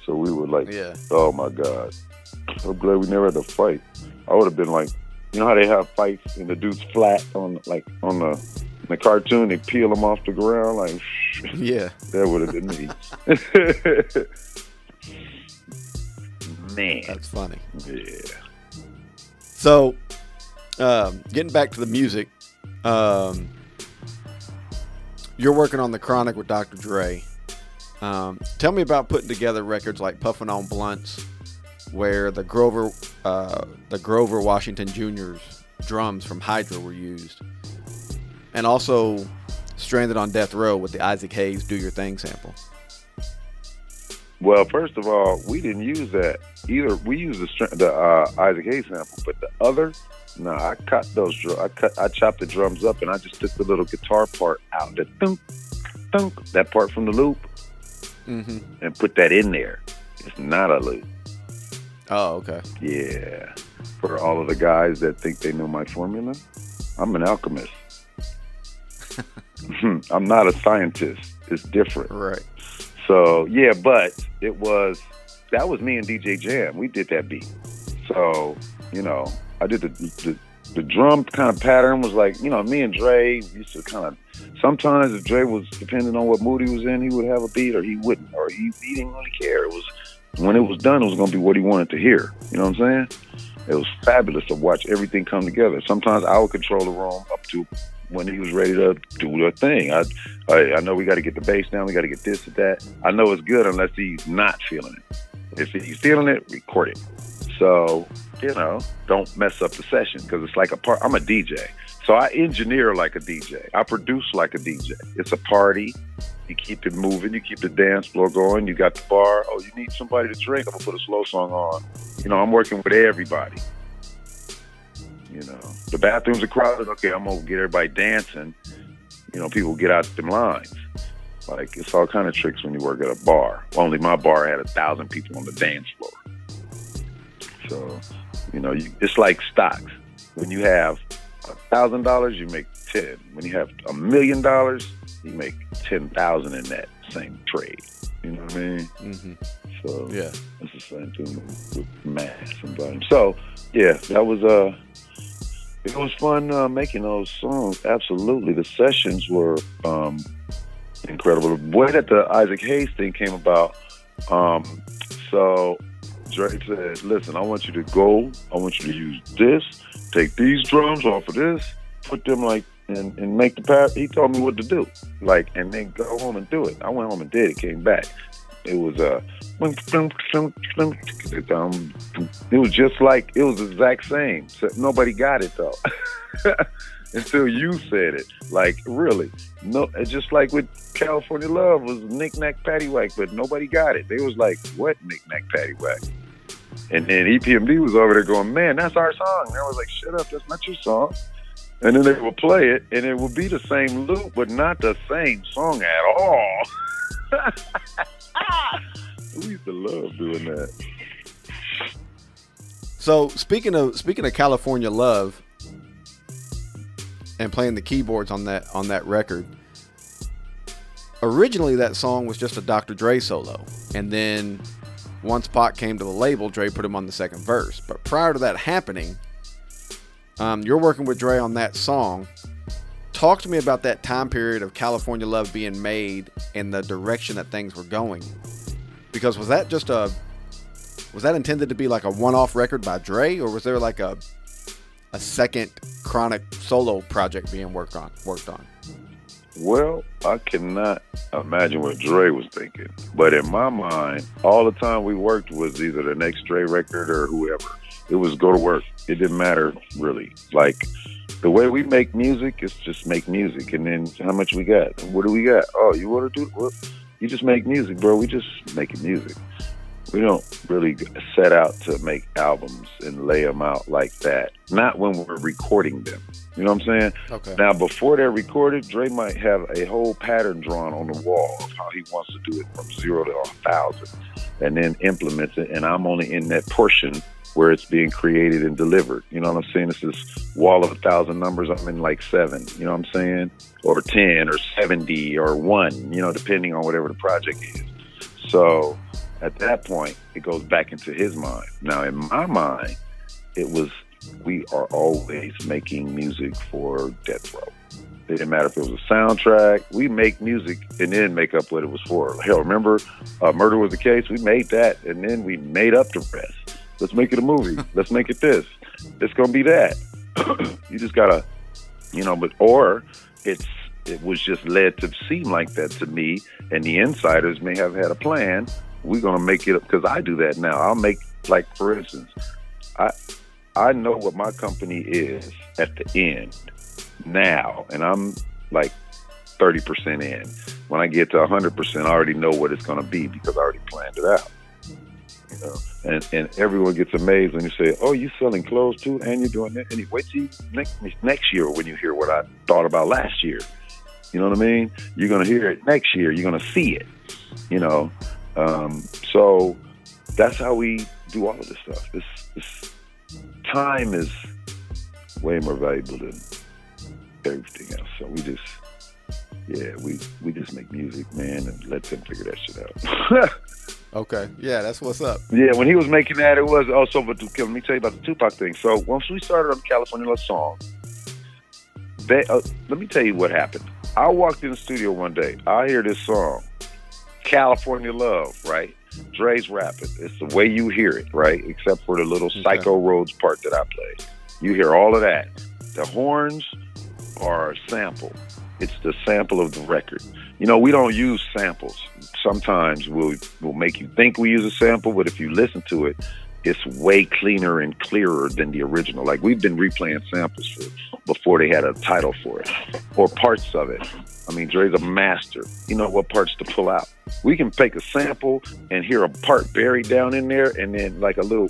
So we were like, oh my God. I'm glad we never had to fight. I would have been like, you know how they have fights and the dude's flat on the cartoon, they peel him off the ground? Like, yeah. That would have been me. Man. That's funny. Yeah. So, getting back to the music, you're working on The Chronic with Dr. Dre. Tell me about putting together records like Puffin' on Blunts, where the Grover Washington Jr.'s drums from Hydra were used, and also Stranded on Death Row with the Isaac Hayes Do Your Thing sample. Well, first of all, we didn't use that either. We used the Isaac Hayes sample, but the other, no, I cut those. I chopped the drums up, and I just took the little guitar part out, the thunk, thunk, that part from the loop, and put that in there. It's not a loop. Oh, okay. Yeah. For all of the guys that think they know my formula, I'm an alchemist. I'm not a scientist. It's different. Right. So, yeah, but that was me and DJ Jam. We did that beat. So, I did the drum kind of pattern was like, me and Dre used to kind of, sometimes if Dre was, depending on what mood he was in, he would have a beat or he wouldn't, or he didn't really care. It was, when it was done, it was going to be what he wanted to hear. You know what I'm saying? It was fabulous to watch everything come together. Sometimes I would control the room up to when he was ready to do the thing. I know we got to get the bass down. We got to get this and that. I know it's good unless he's not feeling it. If he's feeling it, record it. So, don't mess up the session because it's like a part. I'm a DJ. So I engineer like a DJ. I produce like a DJ. It's a party. You keep it moving. You keep the dance floor going. You got the bar. Oh, you need somebody to drink. I'm going to put a slow song on. I'm working with everybody. The bathrooms are crowded. Okay, I'm going to get everybody dancing. People get out them lines. Like, it's all kind of tricks when you work at a bar. Only my bar had 1,000 people on the dance floor. So, it's like stocks. when you have $1,000, you make 10. When you have $1 million, you make 10,000 in that same trade. You know what I mean? Mm-hmm. So yeah, it's the same thing with mass and volume. So yeah, that was it was fun making those songs. Absolutely, the sessions were incredible. The way that the Isaac Hayes thing came about, so Dre said, "Listen, I want you to go. I want you to use this. Take these drums off of this, put them like." And make the path. He told me what to do, like, and then go home and do it. I went home and did it. Came back. It was it was just like it was the exact same. So nobody got it though until you said it. Like really, no. Just like with California Love was knick knack paddywhack, but nobody got it. They was like, what knick knack paddywhack? And then EPMD was over there going, man, that's our song. And I was like, shut up, that's not your song. And then they would play it, and it would be the same loop, but not the same song at all. We used to love doing that. So speaking of California Love and playing the keyboards on that record, originally that song was just a Dr. Dre solo, and then once Pac came to the label, Dre put him on the second verse. But prior to that happening, you're working with Dre on that song. Talk to me about that time period of California Love being made and the direction that things were going. Because was that intended to be like a one-off record by Dre, or was there like a second Chronic solo project being worked on? Well, I cannot imagine what Dre was thinking. But in my mind, all the time we worked was either the next Dre record or whoever. It was go to work. It didn't matter, really. Like, the way we make music is just make music. And then how much we got? What do we got? Oh, you want to do what? You just make music, bro. We just making music. We don't really set out to make albums and lay them out like that. Not when we're recording them. You know what I'm saying? Okay. Now, before they're recorded, Dre might have a whole pattern drawn on the wall of how he wants to do it from 0 to 1,000, and then implements it. And I'm only in that portion where it's being created and delivered. You know what I'm saying? It's this wall of 1,000 numbers. I'm in like 7, you know what I'm saying? Or 10 or 70 or 1, you know, depending on whatever the project is. So at that point, it goes back into his mind. Now, in my mind, it was, we are always making music for Death Row. It didn't matter if it was a soundtrack. We make music and then make up what it was for. Hell, remember Murder Was the Case? We made that and then we made up the rest. Let's make it a movie. Let's make it this. It's going to be that. You just got to, you know, but, or it was just led to seem like that to me, and the insiders may have had a plan. We're going to make it up, because I do that now. I'll make, like, for instance, I know what my company is at the end now, and I'm like 30% in. When I get to 100%, I already know what it's going to be because I already planned it out. You know? And everyone gets amazed when you say, "Oh, you selling clothes too, and you're doing that." And wait till next year when you hear what I thought about last year. You know what I mean? You're going to hear it next year. You're going to see it. You know, so that's how we do all of this stuff. This time is way more valuable than everything else. So we just make music, man, and let them figure that shit out. Okay, yeah, that's what's up. Yeah, when he was making that, it was also. But let me tell you about the Tupac thing. So once we started on the California Love song, let me tell you what happened. I walked in the studio one day. I hear this song, California Love, right? Dre's rapping. It's the way you hear it, right? Except for the little Psycho Roads part that I played. You hear all of that. The horns are a sample. It's the sample of the record. You know, we don't use samples. Sometimes we'll make you think we use a sample, but if you listen to it, it's way cleaner and clearer than the original. Like, we've been replaying samples before they had a title for it, or parts of it. I mean, Dre's a master. You know what parts to pull out. We can take a sample and hear a part buried down in there, and then like a little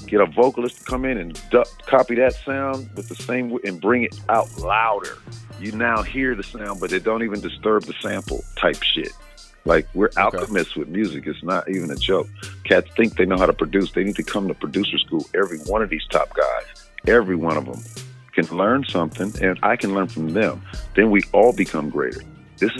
get a vocalist to come in and copy that sound with the same and bring it out louder. You now hear the sound, but it don't even disturb the sample type shit. Like, we're alchemists with music. It's not even a joke. Cats think they know how to produce. They need to come to producer school. Every one of these top guys Every one of them can learn something, and I can learn from them. Then we all become greater. This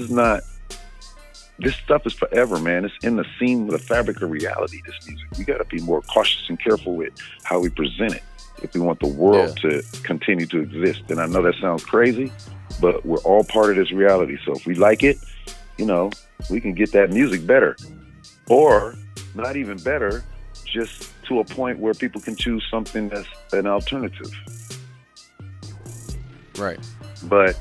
stuff is forever, man. It's in the seam of the fabric of reality, this music. We got to be more cautious and careful with how we present it if we want the world to continue to exist. And I know that sounds crazy, but we're all part of this reality. So if we like it, you know, we can get that music better. Or not even better, just to a point where people can choose something that's an alternative. Right. But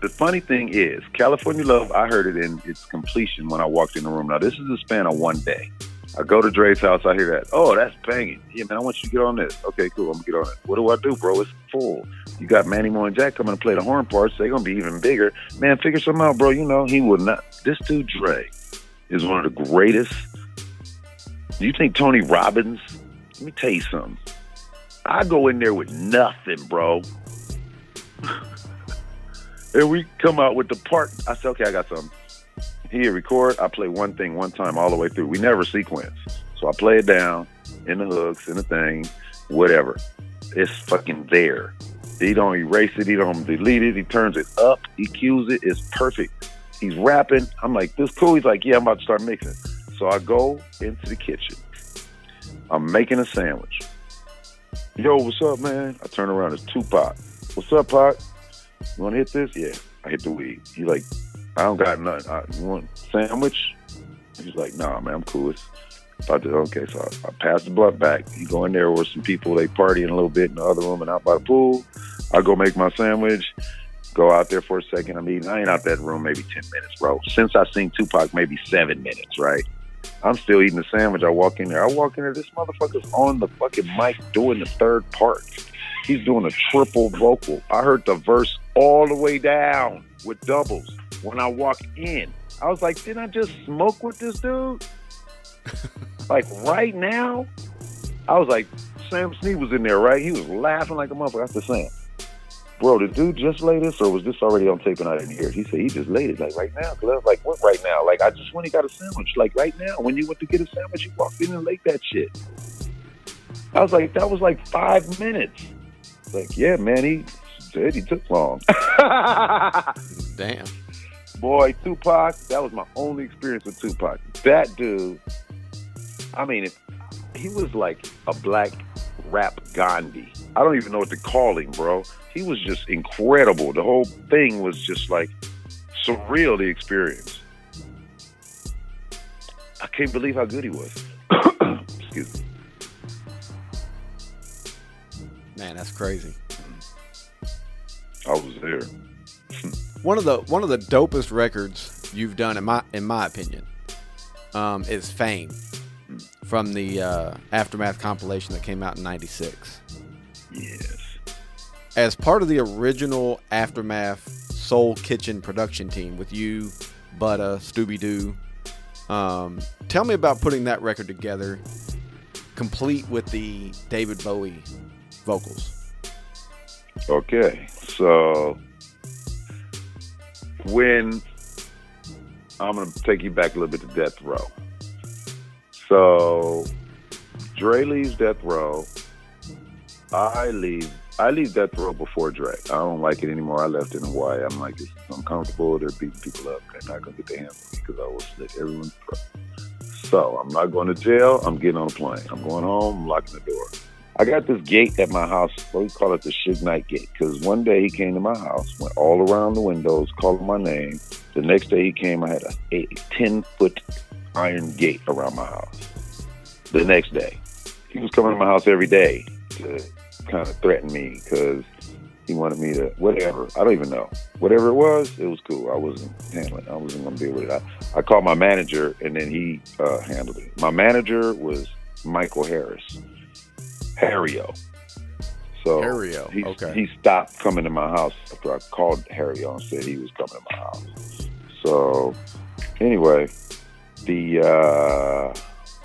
the funny thing is, California Love, I heard it in its completion when I walked in the room. Now, this is a span of one day. I go to Dre's house, I hear that. Oh, that's banging. Yeah, man, I want you to get on this. Okay, cool, I'm going to get on it. What do I do, bro? It's full. You got Manny Moore and Jack coming to play the horn parts. They're going to be even bigger. Man, figure something out, bro. You know, he will not. This dude, Dre, is one of the greatest. Do you think Tony Robbins? Let me tell you something. I go in there with nothing, bro. And we come out with the part. I said, okay, I got something. Here, record. I play one thing one time all the way through. We never sequence. So I play it down in the hooks, in the thing, whatever. It's fucking there. He don't erase it. He don't delete it. He turns it up. He cues it. It's perfect. He's rapping. I'm like, this cool? He's like, yeah, I'm about to start mixing. So I go into the kitchen. I'm making a sandwich. Yo, what's up, man? I turn around. It's Tupac. What's up, Pac? You want to hit this? Yeah. I hit the weed. He's like, I don't got nothing. You want a sandwich? He's like, nah, man, I'm cool. It's about to, okay, so I pass the blunt back. He go in there with some people. They partying a little bit in the other room and out by the pool. I go make my sandwich. Go out there for a second. I'm eating. I ain't out that room maybe 10 minutes, bro. Since I seen Tupac, maybe 7 minutes, right? I'm still eating the sandwich. I walk in there. This motherfucker's on the fucking mic doing the third part. He's doing a triple vocal. I heard the verse all the way down with doubles. When I walked in, I was like, didn't I just smoke with this dude? Like right now? I was like, Sam Snead was in there, right? He was laughing like a motherfucker. I said, Sam, bro, did dude just lay this or was this already on tape and I didn't hear it? He said, he just laid it like right now. Cause I was like, what right now? Like I just went and got a sandwich. Like right now, when you went to get a sandwich, you walked in and laid that shit. I was like, that was like 5 minutes. Like, yeah, man, he said he took long. Damn. Boy, Tupac, that was my only experience with Tupac. That dude, I mean, he was like a black rap Gandhi. I don't even know what to call him, bro. He was just incredible. The whole thing was just like surreal, the experience. I can't believe how good he was. Excuse me. Man, that's crazy. I was there. One of the dopest records you've done, in my opinion, is Fame from the Aftermath compilation that came out in '96. Yes. As part of the original Aftermath Soul Kitchen production team with you, Butta, Stooby Doo, tell me about putting that record together, complete with the David Bowie vocals. Okay, so when I'm gonna take you back a little bit to Death Row. So Dre leaves Death Row. I leave Death Row before Dre. I don't like it anymore. I left in Hawaii. I'm like, it's uncomfortable. They're beating people up. They're not gonna get their hands on me because I will slit everyone's throat. So I'm not going to jail. I'm getting on a plane. I'm going home. I'm locking the door. I got this gate at my house. We call it the Suge Knight gate because one day he came to my house, went all around the windows, calling my name. The next day he came, I had a 10-foot iron gate around my house. The next day. He was coming to my house every day to kind of threaten me because he wanted me to, whatever. I don't even know. Whatever it was cool. I wasn't handling it. I wasn't going to deal with it. I called my manager, and then he handled it. My manager was Michael Harrio. So Harrio, okay. He stopped coming to my house after I called Harrio and said he was coming to my house. So anyway, the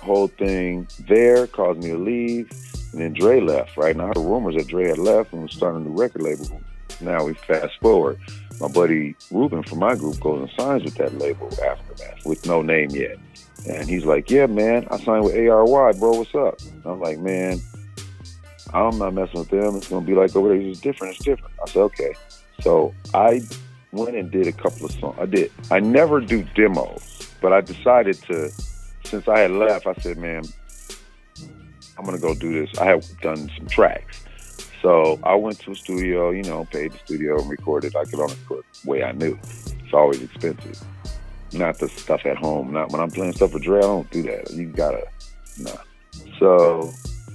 whole thing there caused me to leave. And then Dre left, right? Now, I heard rumors that Dre had left and was starting a new record label. Now we fast forward. My buddy Ruben from my group goes and signs with that label, Aftermath, with no name yet. And he's like, yeah, man, I signed with ARY, bro, what's up? And I'm like, man, I'm not messing with them. It's gonna be like over there. It's different. It's different. I said, okay. So I went and did a couple of songs. I never do demos, but I decided to, since I had left, I said, man, I'm gonna go do this. I had done some tracks. So I went to a studio, paid the studio and recorded. I could only record the way I knew. It's always expensive. Not the stuff at home. Not when I'm playing stuff for Dre, I don't do that. You gotta, nah. So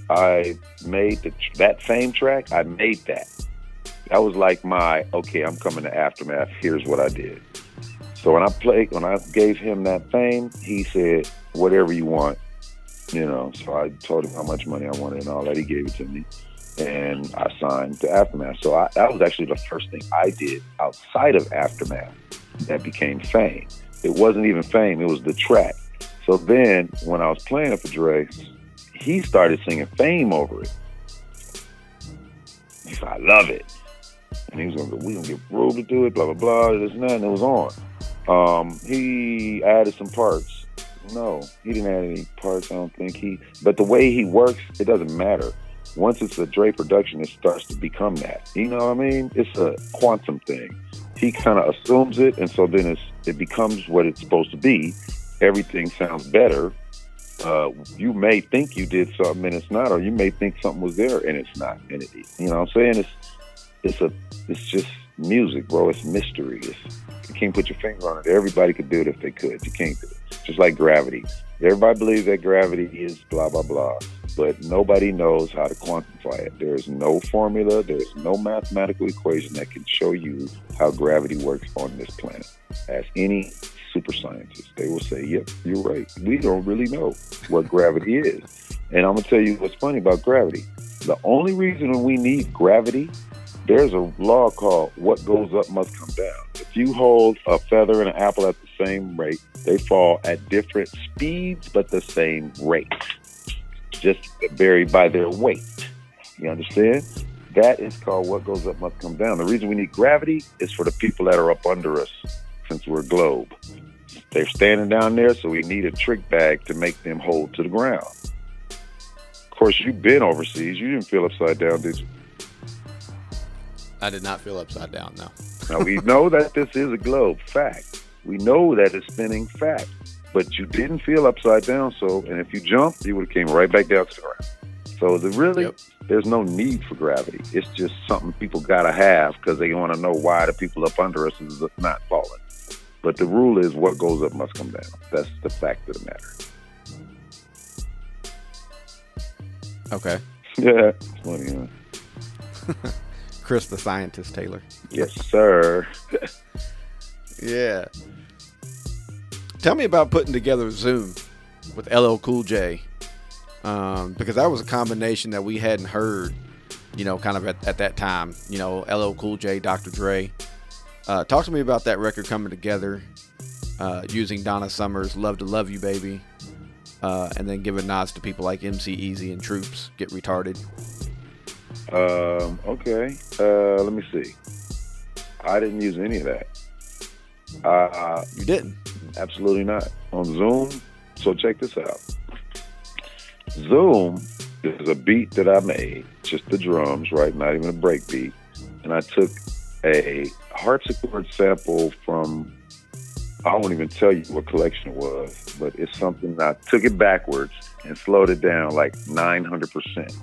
I made that same track. I made that. That was like okay, I'm coming to Aftermath. Here's what I did. So when I gave him that fame, he said, whatever you want, So I told him how much money I wanted and all that. He gave it to me. And I signed to Aftermath. So that was actually the first thing I did outside of Aftermath that became fame. It wasn't even fame. It was the track. So then when I was playing it for Dre, he started singing Fame over it. He said, I love it. And he was going to go, we going to get Rube to do it, blah, blah, blah, this and that. And it was on. He added some parts. No, he didn't add any parts, I don't think. But the way he works, it doesn't matter. Once it's a Dre production, it starts to become that. You know what I mean? It's a quantum thing. He kind of assumes it, and so then it becomes what it's supposed to be. Everything sounds better. You may think you did something and it's not, or you may think something was there and it's not. And you know what I'm saying? It's just music, bro. It's mystery. You can't put your finger on it. Everybody could do it if they could. You can't do it. Just like gravity. Everybody believes that gravity is blah, blah, blah. But nobody knows how to quantify it. There's no formula. There's no mathematical equation that can show you how gravity works on this planet. Ask any super scientist. They will say, yep, you're right. We don't really know what gravity is. And I'm going to tell you what's funny about gravity. The only reason we need gravity, there's a law called what goes up must come down. If you hold a feather and an apple at the same rate, they fall at different speeds but the same rate. Just vary by their weight. You understand? That is called what goes up must come down. The reason we need gravity is for the people that are up under us, since we're a globe. They're standing down there, so we need a trick bag to make them hold to the ground. Of course, you've been overseas. You didn't feel upside down, did you? I did not feel upside down, no. Now, we know that this is a globe, fact. We know that it's spinning, fact. But you didn't feel upside down, and if you jumped, you would have came right back down to the ground. So there's no need for gravity. It's just something people gotta have because they want to know why the people up under us is not falling. But the rule is what goes up must come down. That's the fact of the matter. Okay. Yeah, it's funny, huh? Chris the Scientist Taylor. Yes, sir. Yeah. Tell me about putting together Zoom with LL Cool J, because that was a combination that we hadn't heard, kind of at that time. LL Cool J, Dr. Dre. Talk to me about that record coming together, using Donna Summer's "Love to Love You, Baby," and then giving nods to people like MC Easy and Troops, Get Retarded. Okay. Let me see. I didn't use any of that. You didn't? Absolutely not. On Zoom, so check this out. Zoom is a beat that I made, just the drums, right? Not even a break beat. And I took a harpsichord sample from, I won't even tell you what collection it was, but it's something, I took it backwards and slowed it down like 900%.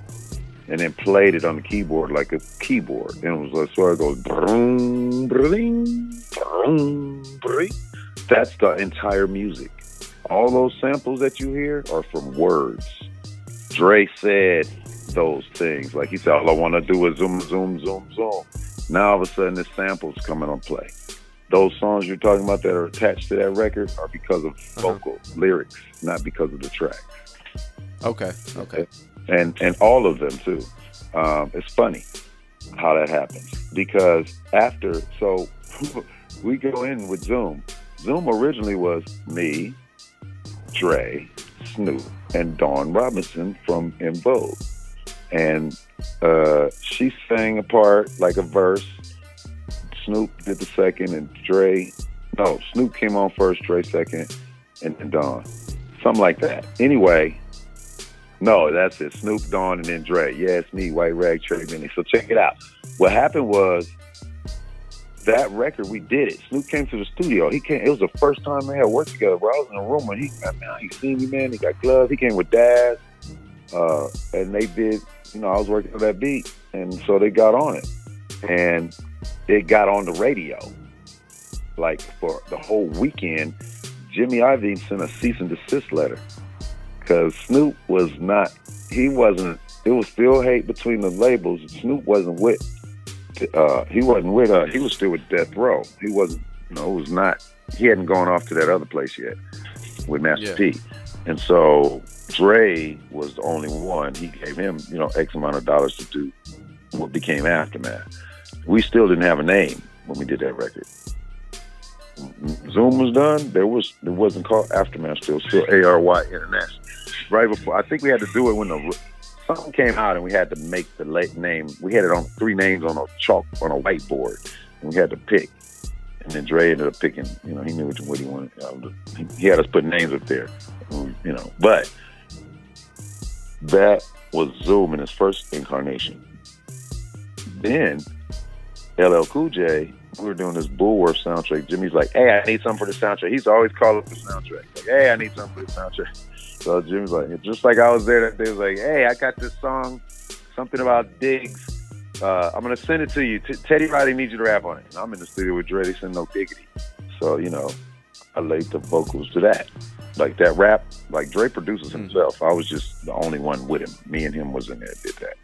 And then played it on the keyboard like a keyboard. And it was like, so it goes, brum, bring, brum, bring. That's the entire music. All those samples that you hear are from words. Dre said those things. Like he said, all I want to do is zoom, zoom, zoom, zoom. Now all of a sudden this sample's coming on play. Those songs you're talking about that are attached to that record are because of vocal lyrics, not because of the tracks. Okay. And all of them too. It's funny how that happens because so we go in with Zoom. Zoom originally was me, Dre, Snoop, and Dawn Robinson from En Vogue. And she sang a part, like a verse. Snoop did the second, and Snoop came on first, Dre second, and then Dawn. Something like that. Anyway, No, that's it. Snoop Dogg and then Dre. Yeah, it's me, White Rag, Trey Benny. So check it out. What happened was that record, we did it. Snoop came to the studio. He came. It was the first time they had worked together. Bro, I was in a room and he seen me, man. He got gloves. He came with Daz, and they did. You know, I was working on that beat, and so they got on it, and it got on the radio. Like for the whole weekend, Jimmy Iovine sent a cease and desist letter because Snoop was not. He wasn't. It was still hate between the labels. Snoop wasn't with. He wasn't with her. He was still with Death Row. He wasn't. You know, it was not. He hadn't gone off to that other place yet with Master P. And so Dre was the only one. He gave him, you know, X amount of dollars to do what became Aftermath. We still didn't have a name when we did that record. Zoom was done. It wasn't called Aftermath still ARY International. Right before, I think we had to do it when something came out and we had to make the late name. We had it on 3 names on a chalk on a whiteboard, and we had to pick. And then Dre ended up picking. You know, he knew what he wanted. He had us put names up there. You know, but that was Zoom in his first incarnation. Then LL Cool J, we were doing this Bullworth soundtrack. Jimmy's like, "Hey, I need something for the soundtrack." He's always calling for the soundtrack. Like, "Hey, I need something for the soundtrack." So Jimmy's like, just like I was there that day, he was like, "Hey, I got this song, something about Diggs. I'm gonna send it to you. Teddy Riley needs you to rap on it." And I'm in the studio with Dre. They send no diggity. So you know, I laid the vocals to that. Like that rap, like Dre produces himself. I was just the only one with him. Me and him was in there, did that.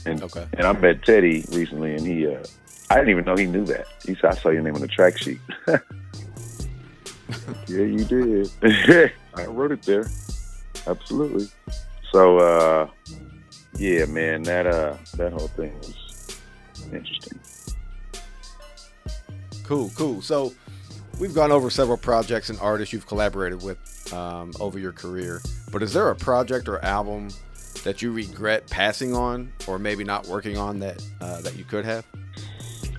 And I met Teddy recently, and he, I didn't even know he knew that. He said, "I saw your name on the track sheet." Yeah, you did. I wrote it there. Absolutely. So, yeah, man, that whole thing was interesting. Cool. So we've gone over several projects and artists you've collaborated with over your career, but is there a project or album that you regret passing on or maybe not working on that you could have?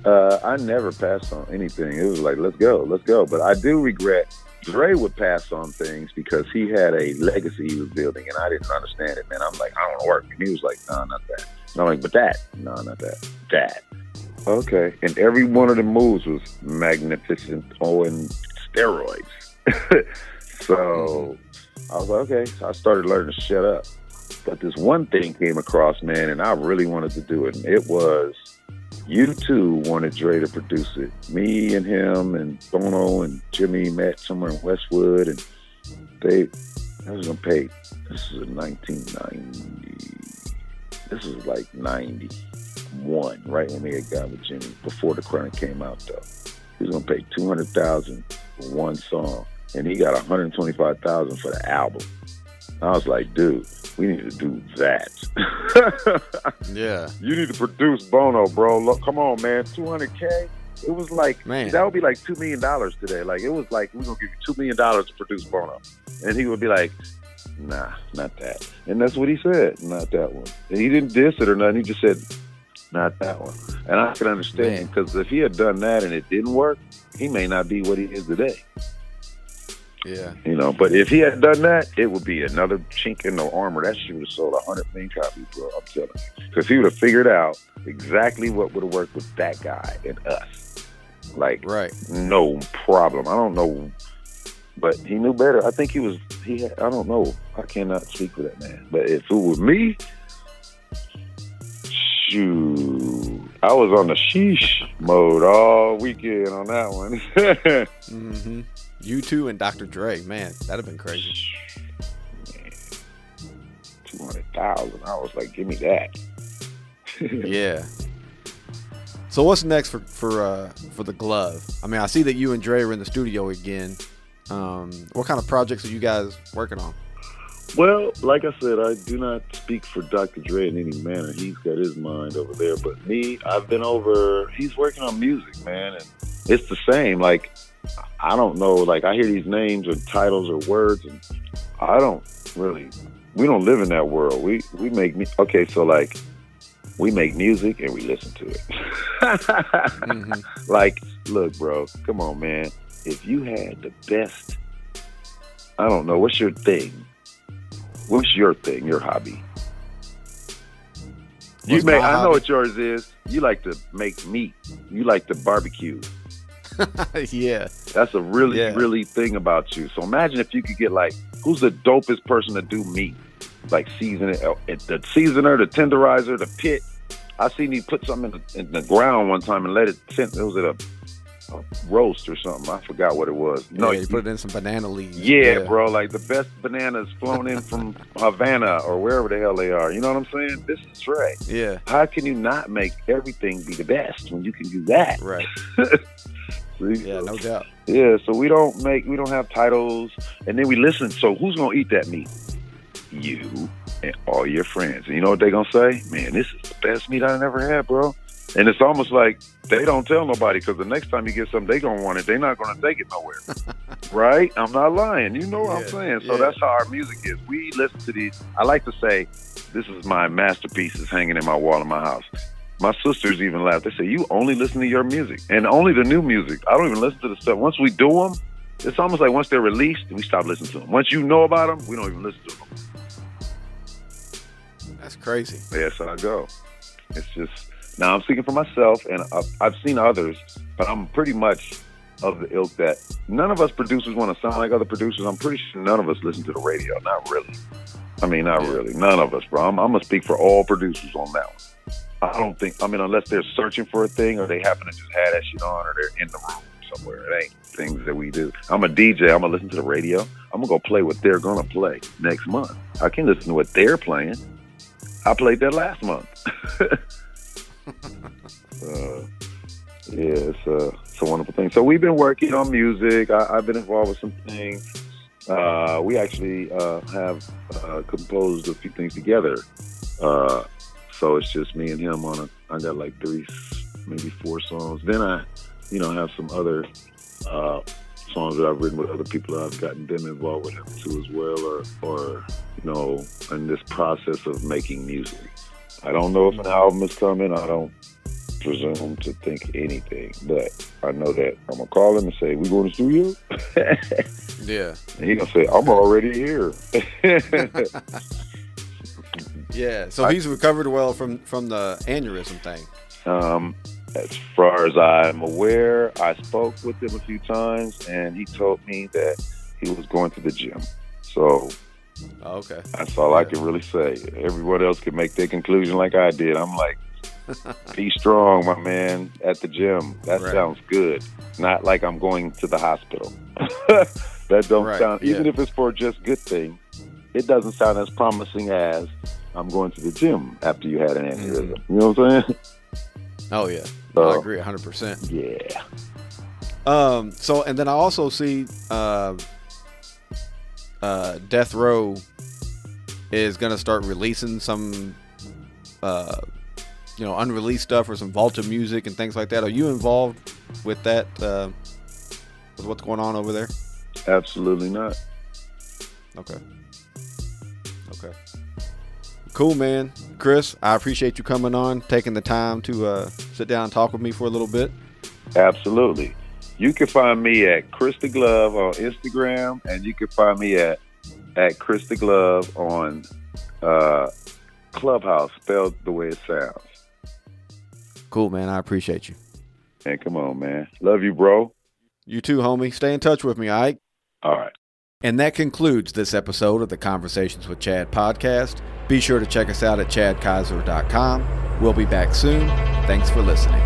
I never passed on anything. It was like, let's go. But I do regret Dre would pass on things because he had a legacy he was building, and I didn't understand it, man. I'm like, I don't want to work. And he was like, no, not that. And I'm like, but that. No, not that. That. Okay. And every one of the moves was magnificent on steroids. So I was like, okay. So I started learning to shut up. But this one thing came across, man, and I really wanted to do it. And it was, U2 wanted Dre to produce it. Me and him and Bono and Jimmy met somewhere in Westwood, and I was gonna pay. This is in 1990. This was like 91, right when they had got with Jimmy, before The Chronic came out, though. He was gonna pay $200,000 for one song, and he got $125,000 for the album. I was like, dude, we need to do that. Yeah. You need to produce Bono, bro. Look, come on, man. $200K? It was like, man, that would be like $2 million today. Like, it was like, we're going to give you $2 million to produce Bono. And he would be like, nah, not that. And that's what he said, not that one. And he didn't diss it or nothing. He just said, not that one. And I can understand, because if he had done that and it didn't work, he may not be what he is today. Yeah. You know, but if he had done that, it would be another chink in the armor. That shit would have sold 100 million copies, bro. I'm telling you. Because he would have figured out exactly what would have worked with that guy and us. Like, right. No problem. I don't know. But he knew better. I think I don't know. I cannot speak for that man. But if it was me, shoot. I was on the sheesh mode all weekend on that one. Mm-hmm. U2 and Dr. Dre, man, that'd have been crazy. Man, 200,000. I was like, give me that. Yeah. So what's next for the glove? I mean, I see that you and Dre are in the studio again. What kind of projects are you guys working on? Well, like I said, I do not speak for Dr. Dre in any manner. He's got his mind over there. But me, I've been over. He's working on music, man, and it's the same. Like, I don't know, like I hear these names or titles or words, and I don't really, we don't live in that world. We make, okay, so like we make music and we listen to it. Mm-hmm. Like, look, bro, come on, man. If you had the best, I don't know, what's your thing? What's your thing, your hobby? What's my I know hobby? what yours is. You like to make meat. You like to barbecue. Yeah. That's a really thing about you. So imagine if you could get like, who's the dopest person to do meat? Like season it, the seasoner, the tenderizer, the pit. I seen he put something in the ground one time and let it sit. It was at a roast or something. I forgot what it was. No, you put it in some banana leaves. Yeah, bro. Like the best bananas flown in from Havana or wherever the hell they are. You know what I'm saying? This is Trey. Yeah. How can you not make everything be the best when you can do that? Right. See? Yeah, no doubt. Yeah, so we don't have titles, and then we listen. So who's gonna eat that meat? You and all your friends. And you know what they gonna say? Man, this is the best meat I ever had, bro. And it's almost like they don't tell nobody, because the next time you get something, they gonna want it. They're not gonna take it nowhere, right? I'm not lying. You know what I'm saying? So that's how our music is. We listen to these. I like to say, this is my masterpieces hanging in my wall in my house. My sisters even laugh. They say, you only listen to your music, and only the new music. I don't even listen to the stuff. Once we do them, it's almost like once they're released, we stop listening to them. Once you know about them, we don't even listen to them. That's crazy. Yeah, so I go. It's just, now I'm speaking for myself, and I've seen others, but I'm pretty much of the ilk that none of us producers want to sound like other producers. I'm pretty sure none of us listen to the radio. Not really. I mean, not really. None of us, bro. I'm going to speak for all producers on that one. I don't think, unless they're searching for a thing or they happen to just have that shit on or they're in the room somewhere. It ain't things that we do. I'm a DJ. I'm going to listen to the radio. I'm going to go play what they're going to play next month. I can listen to what they're playing. I played that last month. It's a wonderful thing. So we've been working on music. I've been involved with some things. We actually have composed a few things together. So it's just me and him I got like 3, maybe 4 songs. Then I, have some other songs that I've written with other people that I've gotten them involved with him too as well, or in this process of making music. I don't know if an album is coming. I don't presume to think anything, but I know that I'm gonna call him and say, we going to the studio? Yeah. And he's gonna say, I'm already here. Yeah, so he's recovered well from the aneurysm thing. As far as I'm aware, I spoke with him a few times, and he told me that he was going to the gym. So okay, that's all I can really say. Everyone else can make their conclusion like I did. I'm like, be strong, my man, at the gym. That sounds good. Not like I'm going to the hospital. That don't sound, even if it's for just good things, it doesn't sound as promising as I'm going to the gym after you had an aneurysm. You know what I'm saying? Oh, yeah. No, I agree 100%. Yeah. So, and then I also see Death Row is going to start releasing some, unreleased stuff or some Volta music and things like that. Are you involved with that, with what's going on over there? Absolutely not. Okay. Cool, man. Chris, I appreciate you coming on, taking the time to sit down and talk with me for a little bit. Absolutely. You can find me at Chris the Glove on Instagram, and you can find me at Chris the Glove on Clubhouse, spelled the way it sounds. Cool, man. I appreciate you. Man, come on, man. Love you, bro. You too, homie. Stay in touch with me, all right? All right. And that concludes this episode of the Conversations with Chad podcast. Be sure to check us out at chadkiser.com. We'll be back soon. Thanks for listening.